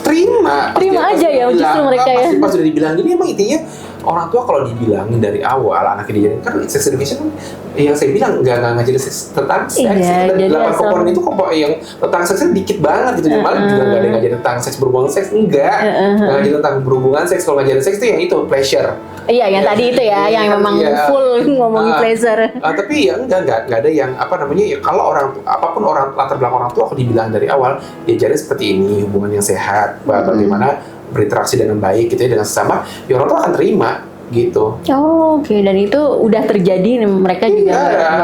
Terima aja ya justru mereka ya. Pas sudah dibilang gini, emang intinya orang tua kalau dibilangin dari awal anaknya diajarin, kan sex education yang saya bilang nggak ngajarin seks tentang seks. Dan 8 komponen itu yang tentang seksnya dikit banget gitu. Malah juga nggak ada yang ngajarin tentang seks berhubungan seks, enggak. Ngajarin tentang berhubungan seks, kalau ngajarin seks itu yang itu pleasure. Iya, yang tadi itu ya, yang memang full ngomongin pleasure. Tapi ya enggak ada yang kalau apapun latar belakang orang tua, aku dibilang dari awal diajarin seperti ini, hubungan yang sehat, bagaimana berinteraksi dengan baik gitu ya dengan sesama, ya orang tua akan terima gitu. Oke. Dan itu udah terjadi, mereka juga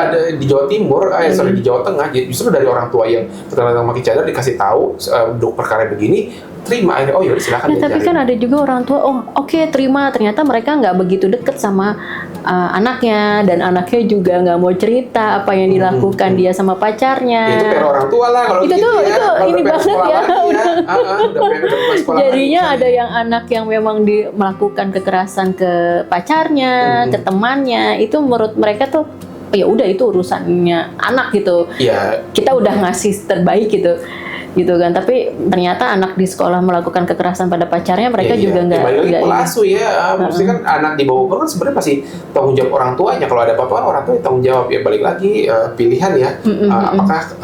ada di Jawa Timur, di Jawa Tengah, justru dari orang tua yang pertama pakai cadar dikasih tahu untuk perkara begini, terima akhirnya, yaudah silakan diajarin. Tapi kan ada juga orang tua, terima, ternyata mereka nggak begitu deket sama anaknya, dan anaknya juga nggak mau cerita apa yang dilakukan dia sama pacarnya. Itu per orang tua lah kalau itu gitu ya. Itu ini banget ya. Jadinya lagi. ada yang anak yang memang melakukan kekerasan ke pacarnya, ke temannya, itu menurut mereka tuh ya udah itu urusannya anak gitu. Iya. Kita udah ngasih terbaik gitu kan, tapi ternyata anak di sekolah melakukan kekerasan pada pacarnya, mereka juga nggak. Balik lagi pelasu ya, maksudnya kan anak di bawah umur kan sebenarnya pasti tanggung jawab orang tuanya. Kalau ada apa-apa orang tua tanggung jawab ya, balik lagi pilihan ya, apakah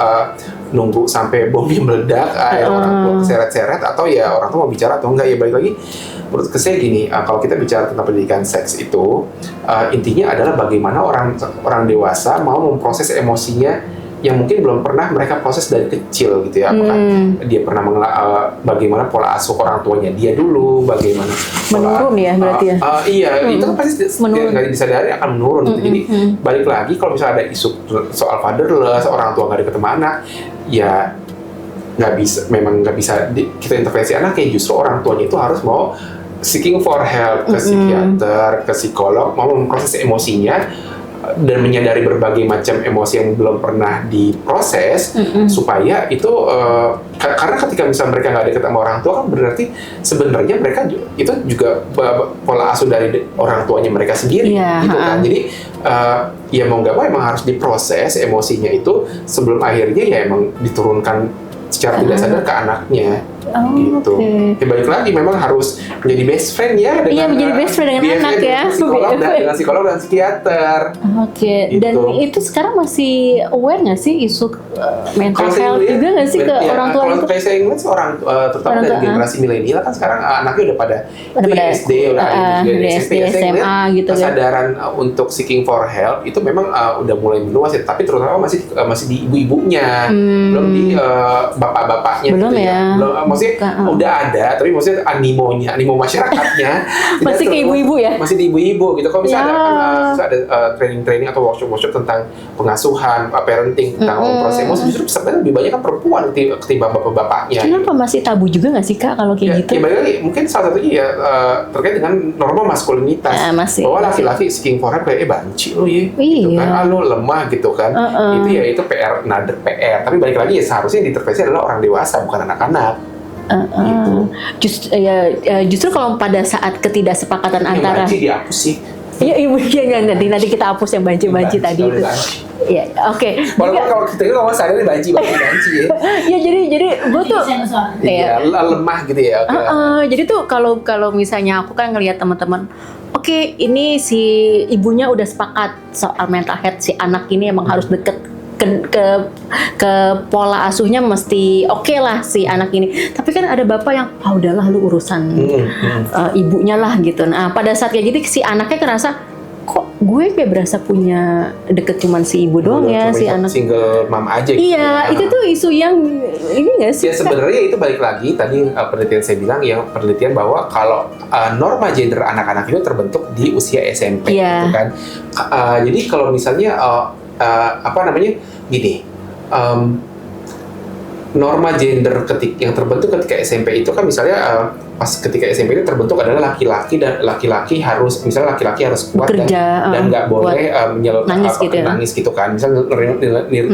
nunggu sampai bomnya meledak, orang tua keseret-seret, atau ya orang tua mau bicara atau enggak ya. Balik lagi menurut saya gini, kalau kita bicara tentang pendidikan seks itu intinya adalah bagaimana orang dewasa mau memproses emosinya yang mungkin belum pernah mereka proses dari kecil gitu ya. Apakah dia pernah bagaimana pola asuh orang tuanya dia dulu, bagaimana menurun ya berarti ya. Iya, itu kan pasti nggak disadari akan menurun gitu. Jadi balik lagi, kalau misalnya ada isu soal fatherless, orang tua nggak deket sama anak, ya nggak bisa kita intervensi anaknya. Justru orang tuanya itu harus mau seeking for help ke psikiater, ke psikolog, mau memproses emosinya dan menyadari berbagai macam emosi yang belum pernah diproses, supaya itu karena ketika misalnya mereka nggak dekat sama orang tua, kan berarti sebenarnya mereka itu juga pola asuh dari orang tuanya mereka sendiri, gitu kan. Jadi ya mau nggak mau emang harus diproses emosinya itu sebelum akhirnya ya emang diturunkan secara tidak sadar ke anaknya. Gitu. Ya balik lagi, memang harus menjadi best friend ya dengan menjadi best friend dengan anak ya. Dengan psikolog dan psikiater. Gitu. Dan itu sekarang masih aware nggak sih isu mental health juga nggak sih ke orang tua itu? Kalau saya ingat terutama dari generasi milenial kan sekarang anaknya udah pada SD, udah SMP, SMA gitu. Kesadaran untuk seeking for help itu memang udah mulai meluas ya, tapi terutama masih di ibu-ibunya, belum di bapak-bapaknya. Belum gitu ya. maksudnya udah ada, tapi maksudnya animo masyarakatnya masih ke ibu-ibu ya? Masih di ibu-ibu gitu. Kalau misalnya ada training atau workshop tentang pengasuhan, parenting, tentang proses emosi, justru sebenarnya lebih banyak kan perempuan ketimbang bapak-bapaknya. Kenapa masih tabu juga nggak sih Kak kalau kayak gitu? Ya balik lagi, mungkin salah satunya ya terkait dengan norma maskulinitas. Bahwa laki-laki seeking for help kayak banci lo ya, gitu kan, lo lemah gitu kan. Itu PR, another PR. Tapi balik lagi ya seharusnya yang diintervensi adalah orang dewasa, bukan anak-anak. Gitu. Justru kalau pada saat ketidaksepakatan antara banci dihapus sih. Iya ibu, nanti kita hapus yang banci tadi itu. Iya, oke. Walaupun kalau kita ngomong sadar banci ya. Iya, jadi gue tuh lemah gitu ya. Jadi tuh kalau misalnya aku kan ngelihat teman-teman, oke, ini si ibunya udah sepakat soal mental health si anak ini emang harus deket ke pola asuhnya mesti oke lah si anak ini. Tapi kan ada bapak yang udahlah lu urusan ibunya lah gitu. Nah pada saat kayak gitu si anaknya kerasa kok gue kayak berasa punya deket cuman si ibu doang ya, si anak single mom aja gitu. Iya, itu tuh isu yang ini nggak sih? Ya sebenarnya itu balik lagi tadi penelitian saya bilang, yang penelitian bahwa kalau norma gender anak-anak itu terbentuk di usia SMP gitu kan. Jadi kalau misalnya gini, norma gender yang terbentuk ketika SMP itu kan misalnya pas ketika SMP itu terbentuk adalah laki-laki harus kuat dan nggak boleh nangis gitu kan. Misalnya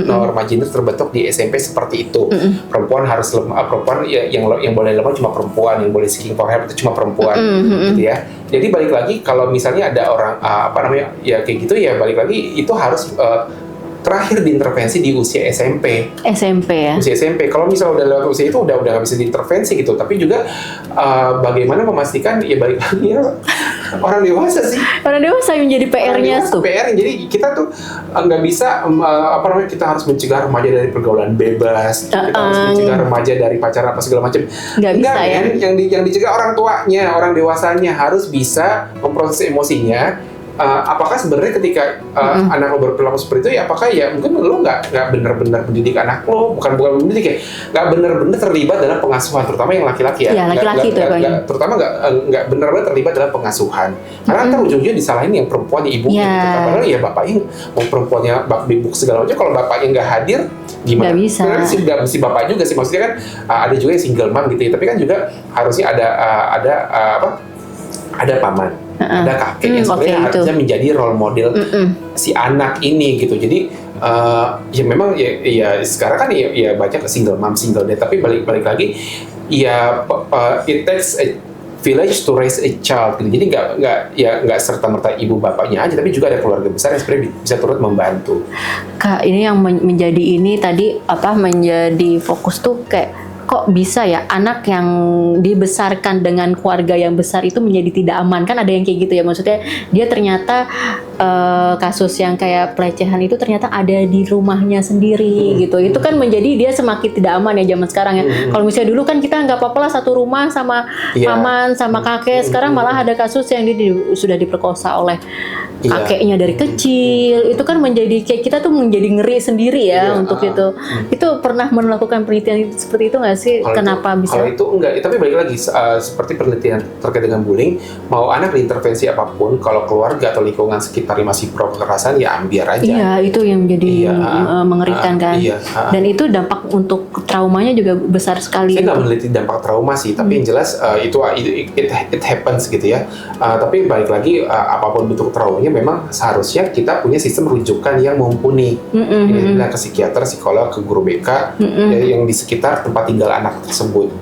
norma gender terbentuk di SMP seperti itu. Perempuan harus perempuan yang boleh lemah cuma perempuan, yang boleh seeking for help itu cuma perempuan gitu ya. Jadi balik lagi kalau misalnya ada orang ya kayak gitu ya, balik lagi itu harus terakhir diintervensi di usia SMP ya. Usia SMP. Kalau misalnya udah lewat usia itu udah nggak bisa diintervensi gitu. Tapi juga bagaimana memastikan ya balik lagi ya orang dewasa sih. Orang dewasa yang menjadi PR-nya tuh. PR jadi kita tuh nggak bisa kita harus mencegah remaja dari pergaulan bebas. Kita harus mencegah remaja dari pacaran apa segala macam. Nggak bisa ya. Yang dicegah orang tuanya, orang dewasanya harus bisa memproses emosinya. Apakah sebenarnya ketika anak lo berperilaku seperti itu ya, apakah ya mungkin lo nggak benar-benar mendidik anak lo, bukan mendidik ya, nggak benar-benar terlibat dalam pengasuhan, terutama yang laki-laki ya. Iya, laki-laki itu terutama nggak benar-benar terlibat dalam pengasuhan, karena ntar ujung-ujungnya disalahin yang perempuannya, ibunya gitu. Padahal ya bapaknya mau perempuannya bibuk segala macam, kalau bapaknya nggak hadir gimana? Nggak bisa. Nggak mesti bapak juga sih, maksudnya kan ada juga yang single mom gitu ya, tapi kan juga harusnya ada paman. Ada kakek yang sebenarnya harusnya menjadi role model si anak ini gitu. Jadi ya memang ya sekarang kan ya banyak single mom, single dad, tapi balik lagi ya it takes a village to raise a child gitu. Jadi nggak serta-merta ibu bapaknya aja, tapi juga ada keluarga besar yang sebenarnya bisa turut membantu. Kak, ini yang menjadi ini tadi menjadi fokus tuh kayak kok bisa ya anak yang dibesarkan dengan keluarga yang besar itu menjadi tidak aman, kan ada yang kayak gitu ya, maksudnya dia ternyata kasus yang kayak pelecehan itu ternyata ada di rumahnya sendiri gitu. Itu kan menjadi dia semakin tidak aman ya zaman sekarang ya. Kalau misalnya dulu kan kita nggak apa-apa lah satu rumah sama paman sama kakek, sekarang malah ada kasus yang dia sudah diperkosa oleh kakeknya dari kecil. Itu kan menjadi kayak kita tuh menjadi ngeri sendiri ya untuk itu. Itu pernah melakukan penelitian seperti itu nggak sih? Kenapa bisa? Kalau itu enggak, tapi balik lagi seperti penelitian terkait dengan bullying, mau anak diintervensi apapun, kalau keluarga atau lingkungan sekitar masih pro kekerasan ya ambiar aja. Iya, itu yang menjadi mengerikan kan. Dan itu dampak untuk traumanya juga besar sekali. Saya nggak meneliti dampak trauma sih, tapi yang jelas it happens gitu ya. Tapi balik lagi apapun bentuk traumanya, memang seharusnya kita punya sistem rujukan yang mumpuni. Ini ke psikiater, psikolog, ke guru BK yang di sekitar tempat tinggal anak tersebut.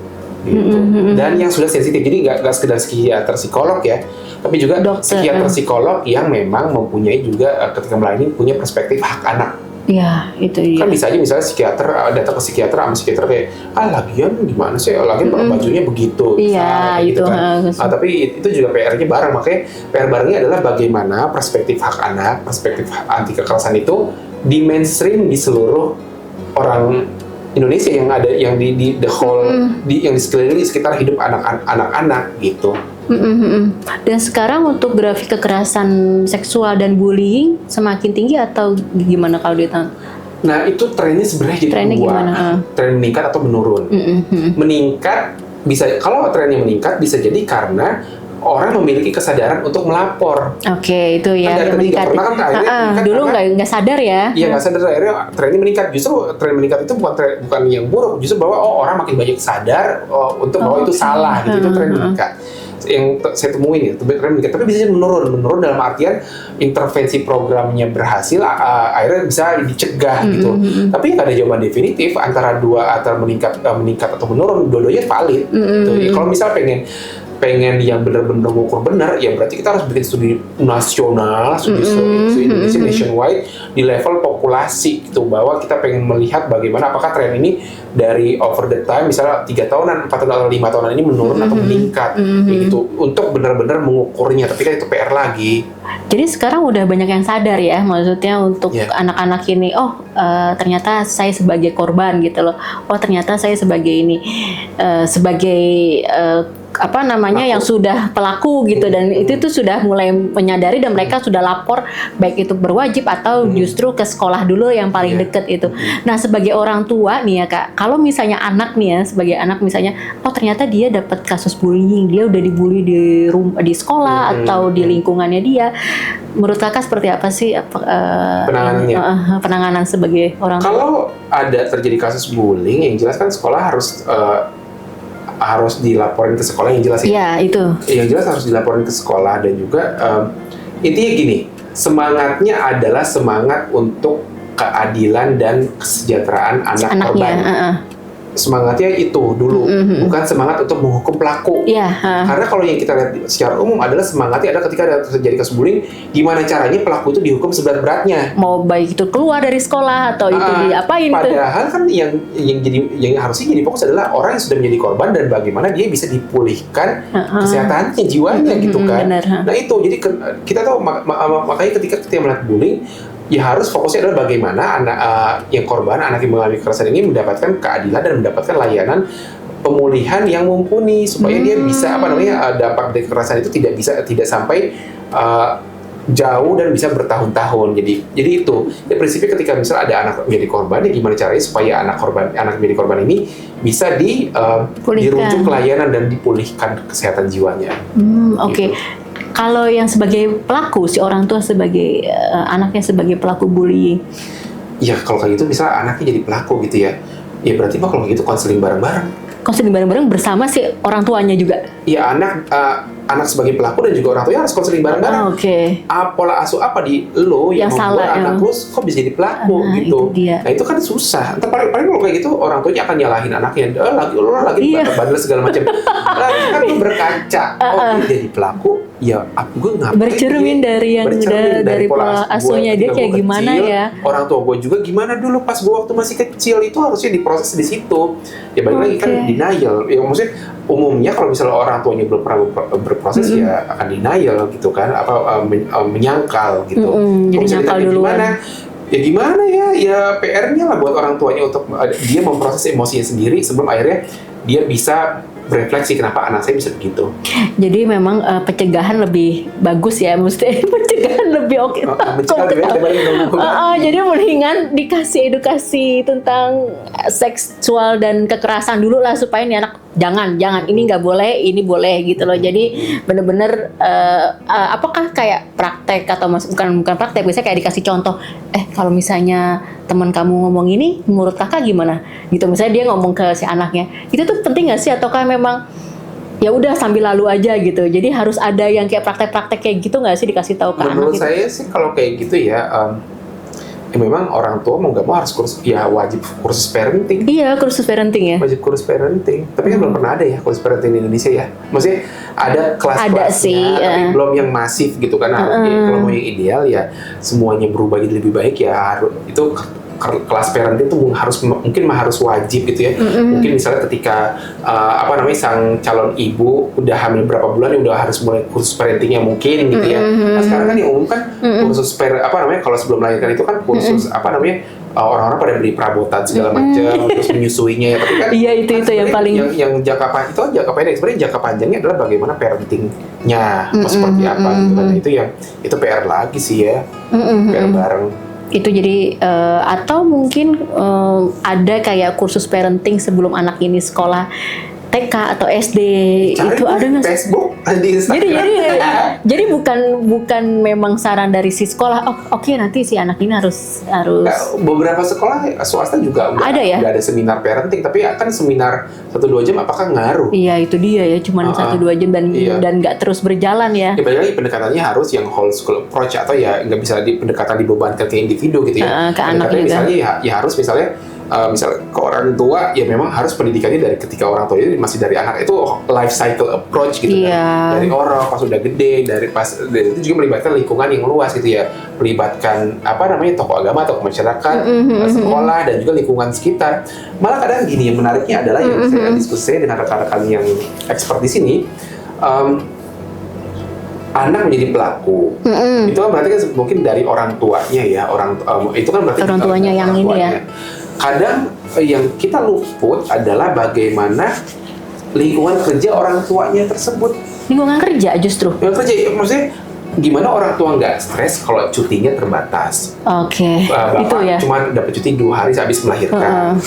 Gitu. Dan yang sudah sensitif, jadi nggak sekedar psikiater psikolog ya, tapi juga psikiater psikolog yang memang mempunyai juga ketika melayani punya perspektif hak anak. Iya, itu iya. Kan bisa aja misalnya psikiater datang ke psikiater sama psikiater kayak lagian gimana sih, lagian bajunya begitu. Iya, gitu itu kan. Tapi itu juga PR-nya bareng, makanya PR barengnya adalah bagaimana perspektif hak anak, perspektif anti kekerasan itu di mainstream di seluruh orang Indonesia yang ada, yang di the whole yang di sekitar hidup anak-anak gitu. Dan sekarang untuk grafik kekerasan seksual dan bullying semakin tinggi atau gimana kalau dia Nah, itu trennya sebenarnya jadi trennya dua. Gimana? Tren meningkat atau menurun. Meningkat bisa, kalau trennya meningkat bisa jadi karena orang memiliki kesadaran untuk melapor. Oke, itu ya. Kan dari pernah kan akhirnya dulu nggak sadar ya. Iya, nggak sadar, akhirnya trennya meningkat. Justru tren meningkat itu bukan yang buruk, justru bahwa orang makin banyak sadar untuk bahwa itu salah gitu. Itu tren meningkat. Yang saya temuin ya, tren meningkat. Tapi bisa menurun dalam artian intervensi programnya berhasil, akhirnya bisa dicegah gitu. Tapi nggak ada jawaban definitif antara meningkat atau menurun, dua-duanya valid. Gitu. Kalau misal pengen yang benar-benar mengukur benar, ya berarti kita harus bikin studi nasional, studi Indonesia nationwide di level populasi gitu, bahwa kita pengen melihat bagaimana apakah tren ini dari over the time, misalnya 3 tahunan, 4 tahunan, atau 5 tahunan ini menurun atau meningkat gitu, untuk benar-benar mengukurnya. Tapi kan itu PR lagi. Jadi sekarang udah banyak yang sadar ya, maksudnya untuk anak-anak ini, ternyata saya sebagai korban gitu loh, ternyata saya sebagai ini, sebagai yang sudah pelaku gitu, dan itu tuh sudah mulai menyadari dan mereka sudah lapor, baik itu berwajib atau justru ke sekolah dulu yang paling deket itu. Nah, sebagai orang tua nih ya Kak, kalau misalnya anak nih ya, sebagai anak misalnya, ternyata dia dapat kasus bullying, dia udah dibully di sekolah atau di lingkungannya dia, menurut Kakak seperti apa sih penanganannya? Penanganan sebagai orang tua? Kalau ada terjadi kasus bullying, yang jelas kan sekolah harus dilaporin ke sekolah, yang jelas ya. Iya, itu. Yang jelas harus dilaporin ke sekolah, dan juga intinya gini, semangatnya adalah semangat untuk keadilan dan kesejahteraan anak korban. Semangatnya itu dulu, bukan semangat untuk menghukum pelaku. Karena kalau yang kita lihat secara umum adalah semangatnya adalah ketika ada terjadi kasus bullying, gimana caranya pelaku itu dihukum seberat-beratnya. Mau baik itu keluar dari sekolah atau itu diapain itu. Padahal kan yang harusnya jadi fokus adalah orang yang sudah menjadi korban dan bagaimana dia bisa dipulihkan kesehatannya, jiwanya gitu kan. Nah itu, jadi kita tahu makanya ketika kita melihat bullying, ya harus fokusnya adalah bagaimana anak yang korban, anak yang mengalami kekerasan ini mendapatkan keadilan dan mendapatkan layanan pemulihan yang mumpuni, supaya dia bisa dampak dari kekerasan itu tidak sampai jauh dan bisa bertahun-tahun. Jadi itu ya, prinsipnya ketika misalnya ada anak menjadi korban, ya gimana caranya supaya anak menjadi korban ini bisa dirujuk layanan dan dipulihkan kesehatan jiwanya. Oke. Kalau yang sebagai pelaku, si orang tua sebagai anaknya sebagai pelaku bullying. Ya kalau kayak gitu bisa anaknya jadi pelaku gitu ya. Ya berarti kalau gitu konseling bareng-bareng. Konseling bareng-bareng bersama si orang tuanya juga. Iya, anak sebagai pelaku dan juga orang tuanya harus konseling bareng-bareng. Pola asuh apa di lo yang membuat anak lo kok bisa jadi pelaku gitu. Nah itu kan susah. Entah paling kalau kayak gitu orang tuanya akan nyalahin anaknya. Lo lagi bandel segala macam. Kan lo berkaca. Dia jadi pelaku. Ya, gue ngapain? Bercermin dari pola asuhnya dia kayak gimana ya. Orang tua gue juga gimana dulu pas gue waktu masih kecil, itu harusnya diproses di situ. Ya balik lagi kan denial. Ya maksudnya umumnya kalau misalnya orang tuanya belum pernah berproses ya akan denial gitu kan, menyangkal gitu. Jadi nyangkal duluan. Gimana ya PR-nya lah buat orang tuanya untuk dia memproses emosinya sendiri sebelum akhirnya dia bisa berefleksi kenapa anak saya bisa begitu. Jadi memang pencegahan lebih bagus ya, mesti pencegahan lebih oke. Jadi mendingan dikasih edukasi tentang seksual dan kekerasan dulu lah, supaya nih anak jangan ini nggak boleh, ini boleh gitu loh. Jadi bener-bener apakah kayak praktek atau bukan praktek, biasanya kayak dikasih contoh. Kalau misalnya teman kamu ngomong ini, menurut kakak gimana? Gitu, misalnya dia ngomong ke si anaknya, itu tuh penting nggak sih? Ataukah memang ya udah sambil lalu aja gitu? Jadi harus ada yang kayak praktek-praktek kayak gitu nggak sih dikasih tahu ke anak? Menurut saya sih kalau kayak gitu ya, memang orang tua mau nggak mau harus wajib kursus parenting. Iya, kursus parenting ya. Wajib kursus parenting. Tapi kan belum pernah ada ya kursus parenting di Indonesia ya. Maksudnya ada kelas-kelasnya, tapi belum yang masif gitu kan. Kalau mau yang ideal ya semuanya berubah jadi lebih baik ya, harus itu kelas parenting itu mungkin harus wajib gitu ya. Mungkin misalnya ketika sang calon ibu udah hamil berapa bulan ya udah harus mulai kursus parentingnya mungkin gitu ya. Nah, sekarang kan yang umum kan kursus kalau sebelum melahirkan itu kan kursus orang-orang pada beli perabotan segala macam terus menyusuinya ya. Tapi kan iya itu yang paling yang jangka pendek. Sebenarnya jangka panjangnya adalah bagaimana parentingnya seperti apa gitu kan. Itu PR lagi sih ya. PR bareng. Itu jadi atau mungkin ada kayak kursus parenting sebelum anak ini sekolah TK atau SD. Cari itu ada nggak? Facebook, di Instagram. Jadi bukan memang saran dari si sekolah. Oke, nanti si anak ini harus. Beberapa sekolah swasta juga ada ya. Udah ada seminar parenting, tapi kan seminar 1-2 jam apakah ngaruh? Iya, itu dia ya, cuma 1-2 jam dan nggak terus berjalan ya. Ya balik lagi pendekatannya harus yang whole school approach, atau ya nggak bisa pendekatan dibebankan ke individu gitu ya. Ke anak juga. Misalnya ya harus misalnya ke orang tua, ya memang harus pendidikannya dari ketika orang tua itu masih dari anak, itu life cycle approach gitu kan, dari orang pas udah gede, itu juga melibatkan lingkungan yang luas gitu ya, melibatkan tokoh agama, tokoh masyarakat, sekolah, dan juga lingkungan sekitar. Malah kadang gini, yang menariknya adalah yang saya diskusi dengan rekan-rekan yang expert di sini, anak menjadi pelaku, itu kan berarti kan mungkin dari orang tuanya ya, itu kan berarti orang tuanya yang ini ya. Kadang yang kita luput adalah bagaimana lingkungan kerja orang tuanya tersebut. Lingkungan kerja justru? Lingkungan kerja, maksudnya gimana orang tua nggak stres kalau cutinya terbatas? Oke, itu ya. Cuma dapat cuti 2 hari habis melahirkan.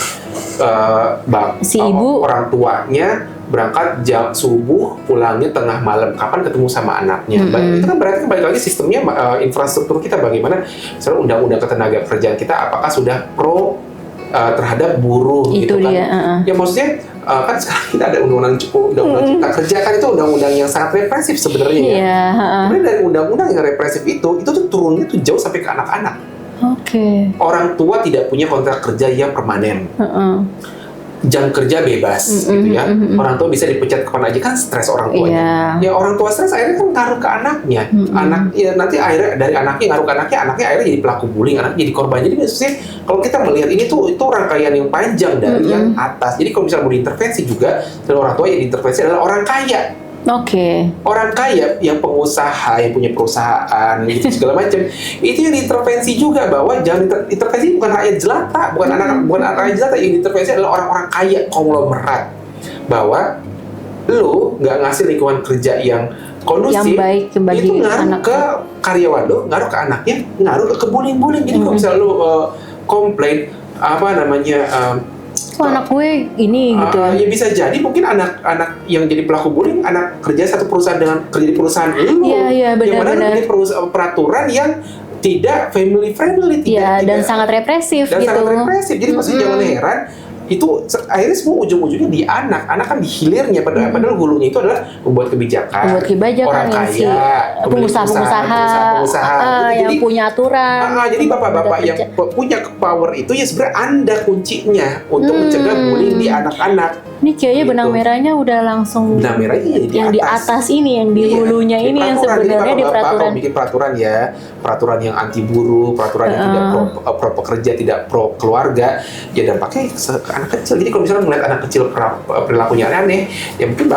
Si ibu, orang tuanya berangkat jam subuh, pulangnya tengah malam, kapan ketemu sama anaknya. Itu kan berarti balik lagi sistemnya, infrastruktur kita bagaimana, misalnya undang-undang ketenagakerjaan kita apakah sudah pro terhadap buruh itu gitu kan. Dia, ya maksudnya kan sekarang kita ada undang-undang cipta kerja, kan itu undang-undang yang sangat represif sebenarnya ya. Kemudian dari undang-undang yang represif itu tuh turunnya tuh jauh sampai ke anak-anak. Orang tua tidak punya kontrak kerja yang permanen. Jam kerja bebas gitu ya. Orang tua bisa dipecat kapan aja, kan stres orang tuanya. Ya orang tua stres akhirnya kan ngaruh ke anaknya. Nanti akhirnya dari anaknya ngaruh ke anaknya akhirnya jadi pelaku bullying, anaknya jadi korban. Jadi maksudnya kalau kita melihat ini itu rangkaian yang panjang dari yang atas. Jadi kalau misalnya mau diintervensi juga, dan orang tua yang diintervensi adalah orang kaya. Orang kaya yang pengusaha, yang punya perusahaan gitu segala macam, itu yang diintervensi juga, bahwa jangan intervensi bukan rakyat jelata, bukan rakyat jelata, yang diintervensi adalah orang-orang kaya konglomerat, bahwa lu nggak ngasih lingkungan kerja yang kondusif, yang baik bagi itu ngaruh ke karyawan lo, ngaruh ke anaknya, ngaruh ke bullying. Jadi kalau misalnya lu komplain anak gue ini gitu ya bisa jadi mungkin anak yang jadi pelaku bullying, anak kerja satu perusahaan dengan kerja di perusahaan lu, yang mana menjadi peraturan yang tidak family friendly, dan sangat represif jadi maksudnya jangan heran itu akhirnya semua ujung-ujungnya di anak kan di hilirnya, padahal hulunya itu adalah membuat kebijakan orang kaya, pengusaha yang punya aturan. Jadi bapak-bapak yang punya power itu ya sebenarnya Anda kuncinya untuk mencegah bullying di anak-anak. Ini kayaknya benang merahnya udah langsung yang di atas ini, yang di hulunya ini yang sebenarnya di peraturan. Kalau bikin peraturan yang anti buruh, peraturan yang tidak pro pekerja, tidak pro keluarga, ya dampaknya ke anak kecil. Jadi kalau misalnya melihat anak kecil perilakunya aneh, ya mungkin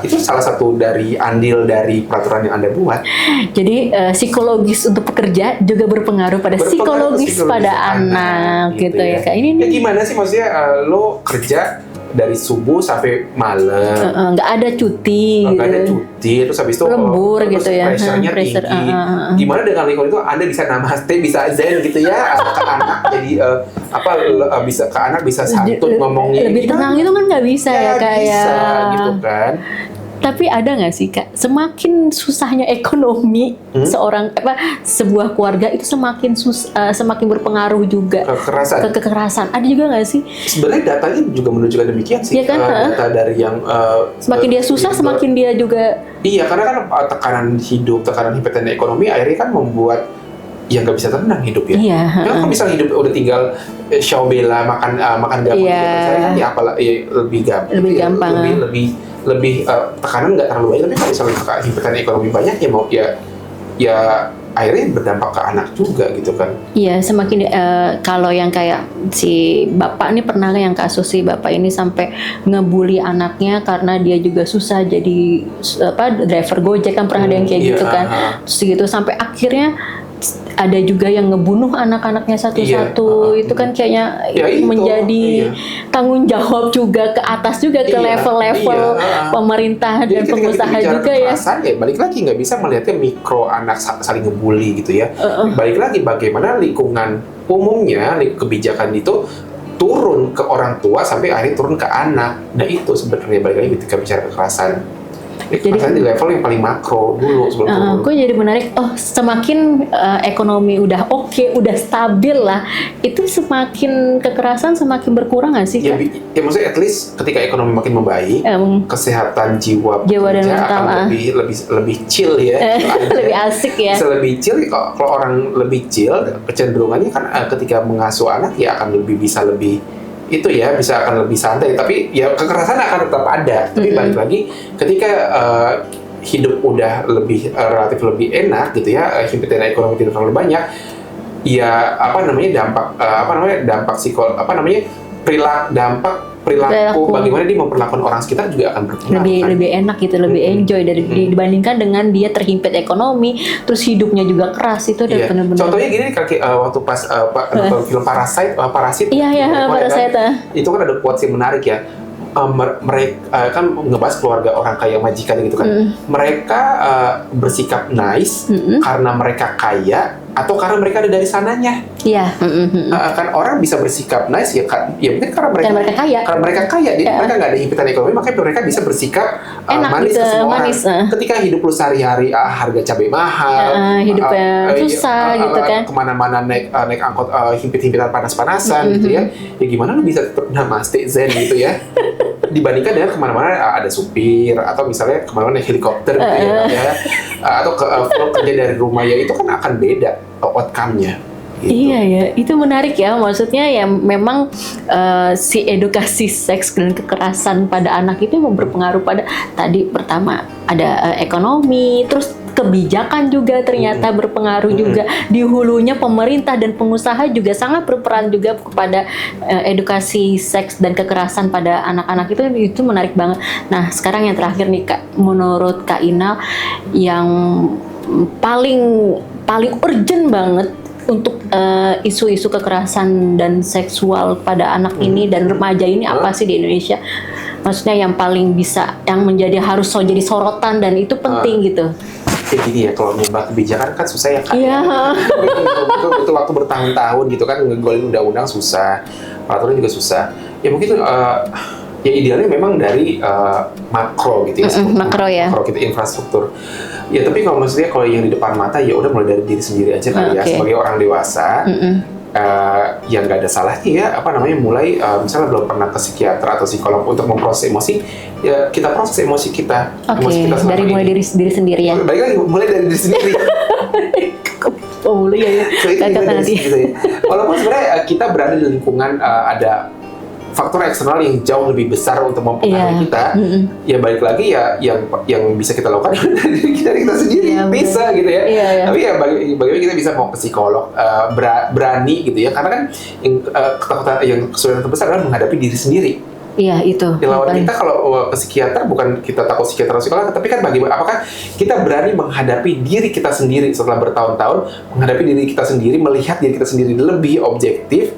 itu salah satu dari andil dari peraturan yang Anda buat. Jadi psikologis untuk pekerja juga berpengaruh pada psikologis pada anak gitu ya. Kayak ini ya gimana sih maksudnya lo kerja dari subuh sampai malam, nggak ada cuti, terus habis itu lembur gitu ya, pressure-nya tinggi. Gimana dengan lingkungan itu Anda bisa namaste, bisa zen gitu ya, ke anak jadi bisa ke anak bisa santun ngomongnya lebih tenang, itu kan nggak bisa ya kayak gitu kan. Tapi ada nggak sih Kak, semakin susahnya ekonomi sebuah keluarga itu semakin berpengaruh juga ke kekerasan. Ada juga nggak sih? Sebenarnya datanya juga menunjukkan demikian sih. Ya kan? Data dari yang semakin dia susah, semakin dia juga. Iya, karena kan tekanan hidup ekonomi akhirnya kan membuat nggak bisa tenang hidup ya. Iya. Kalau misalnya hidup udah tinggal showbela makan gampang, saya kan lebih gampang. Lebih tekanan nggak terlalu banyak, tapi kalau misalnya himpitan ekonomi banyak ya akhirnya berdampak ke anak juga gitu kan. Iya, semakin kalau yang kayak si bapak ini pernah yang kasus si bapak ini sampai ngebully anaknya karena dia juga susah jadi driver Gojek kan, pernah ada yang kayak gitu kan. Terus gitu sampai akhirnya ada juga yang ngebunuh anak-anaknya satu-satu. Itu kan kayaknya menjadi tanggung jawab juga ke atas juga, ke level-level pemerintah dan pengusaha juga ya. Balik lagi nggak bisa melihatnya mikro anak saling ngebully gitu ya. Balik lagi bagaimana lingkungan umumnya kebijakan itu turun ke orang tua sampai akhirnya turun ke anak. Nah itu sebenarnya balik lagi ketika bicara kekerasan. Kekerasan di level yang paling makro dulu sebelum turun. Kok jadi menarik. Semakin ekonomi udah oke, udah stabil lah, itu semakin kekerasan semakin berkurang nggak sih? Ya maksudnya at least ketika ekonomi makin membaik, kesehatan jiwa dan mental akan lebih chill ya. Lebih asik ya. Bisa lebih chill. Kalau orang lebih chill, kecenderungannya kan ketika mengasuh anak ya akan bisa lebih bisa akan lebih santai, tapi ya kekerasan akan tetap ada. Tapi balik lagi ketika hidup udah relatif lebih enak gitu ya, himpitan ekonomi tidak terlalu banyak, ya dampak perilaku bagaimana dia memperlakukan orang sekitar juga akan berkurang. Lebih enak gitu, lebih enjoy dibandingkan dengan dia terhimpit ekonomi, terus hidupnya juga keras. Itu udah benar-benar. Contohnya gini waktu pas film Parasit. Itu kan ada quotes yang menarik ya. Mereka kan ngebahas keluarga orang kaya majikan gitu kan. Mereka bersikap nice karena mereka kaya atau karena mereka ada dari sananya. Iya. Kan orang bisa bersikap nice ya mungkin karena mereka kaya. Karena mereka kaya, jadi mereka nggak ada himpitan ekonomi, makanya mereka bisa bersikap manis gitu, ke semua orang. Ketika hidup lu sehari-hari harga cabai mahal, hidupnya susah gitu kan. Kemana-mana naik angkot himpit-himpitan panas-panasan gitu ya. Ya gimana lu bisa tetap namaste zen gitu ya? Dibandingkan dengan kemana-mana ada supir atau misalnya kemana-mana naik helikopter gitu ya. Atau kalau kerja dari rumah ya itu kan akan beda outcome-nya. Gitu. Iya ya, itu menarik ya. Maksudnya ya memang si edukasi seks dan kekerasan pada anak itu berpengaruh pada tadi pertama ada ekonomi, terus kebijakan juga ternyata berpengaruh juga. Di hulunya pemerintah dan pengusaha juga sangat berperan juga kepada edukasi seks dan kekerasan pada anak-anak itu menarik banget. Nah sekarang yang terakhir nih Kak, menurut Kak Inal yang paling urgent banget untuk isu-isu kekerasan dan seksual pada anak ini dan remaja ini apa sih di Indonesia? Maksudnya yang paling yang harus jadi sorotan dan itu penting gitu. Kayak gini ya, kalau nyembah kebijakan kan susah ya Kak. Iya. Butuh waktu bertahun-tahun gitu kan, ngegolin undang-undang susah, peraturan juga susah. Ya mungkin ya idealnya memang dari makro gitu ya. Makro ya. Makro kita infrastruktur. Ya tapi kalau maksudnya kalau yang di depan mata ya udah mulai dari diri sendiri aja kali ya, sebagai orang dewasa. Yang nggak ada salahnya ya mulai misalnya belum pernah ke psikiater atau psikolog untuk memproses emosi, ya kita proses emosi kita. Emosi kita dari mulai diri sendiri ya. Baik lagi mulai dari diri sendiri. Boleh ya. Gitu ya. Walaupun sebenarnya kita berada di lingkungan ada faktor eksternal yang jauh lebih besar untuk mempengaruhi kita, ya balik lagi ya yang bisa kita lakukan dari kita sendiri, bisa gitu ya. Tapi ya bagaimana kita bisa mau ke psikolog, berani gitu ya, karena kan yang ketakutan yang kesulitan terbesar adalah menghadapi diri sendiri. Iya itu. Lawan kita kalau ke psikiater bukan kita takut psikiater atau psikolog, tapi kan apakah kita berani menghadapi diri kita sendiri setelah bertahun-tahun menghadapi diri kita sendiri, melihat diri kita sendiri lebih objektif.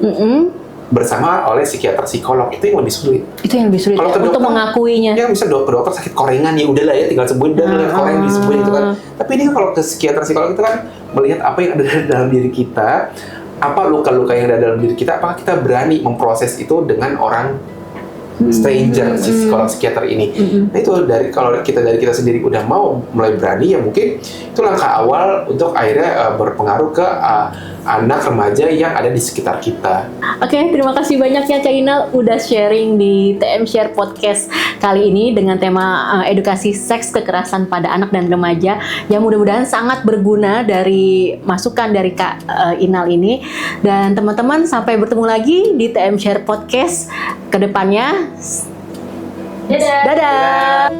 Bersama oleh psikiater psikolog, itu yang lebih sulit. Itu yang lebih sulit kalau ya, untuk mengakuinya. Ya bisa dokter sakit korengan ya udahlah ya tinggal sembuhin dan koreng disembuhin gitu kan. Tapi ini kalau ke psikiater psikolog itu kan melihat apa yang ada dalam diri kita, apa luka-luka yang ada dalam diri kita, apakah kita berani memproses itu dengan orang stranger, si psikolog psikiater ini. Nah itu kalau kita sendiri udah mau mulai berani, ya mungkin itu langkah awal untuk akhirnya berpengaruh ke anak remaja yang ada di sekitar kita. Oke, terima kasih banyak ya Kak Inal udah sharing di TM Share Podcast kali ini dengan tema edukasi seks kekerasan pada anak dan remaja yang mudah-mudahan sangat berguna dari masukan dari Kak Inal ini. Dan teman-teman, sampai bertemu lagi di TM Share Podcast ke depannya. Dadah.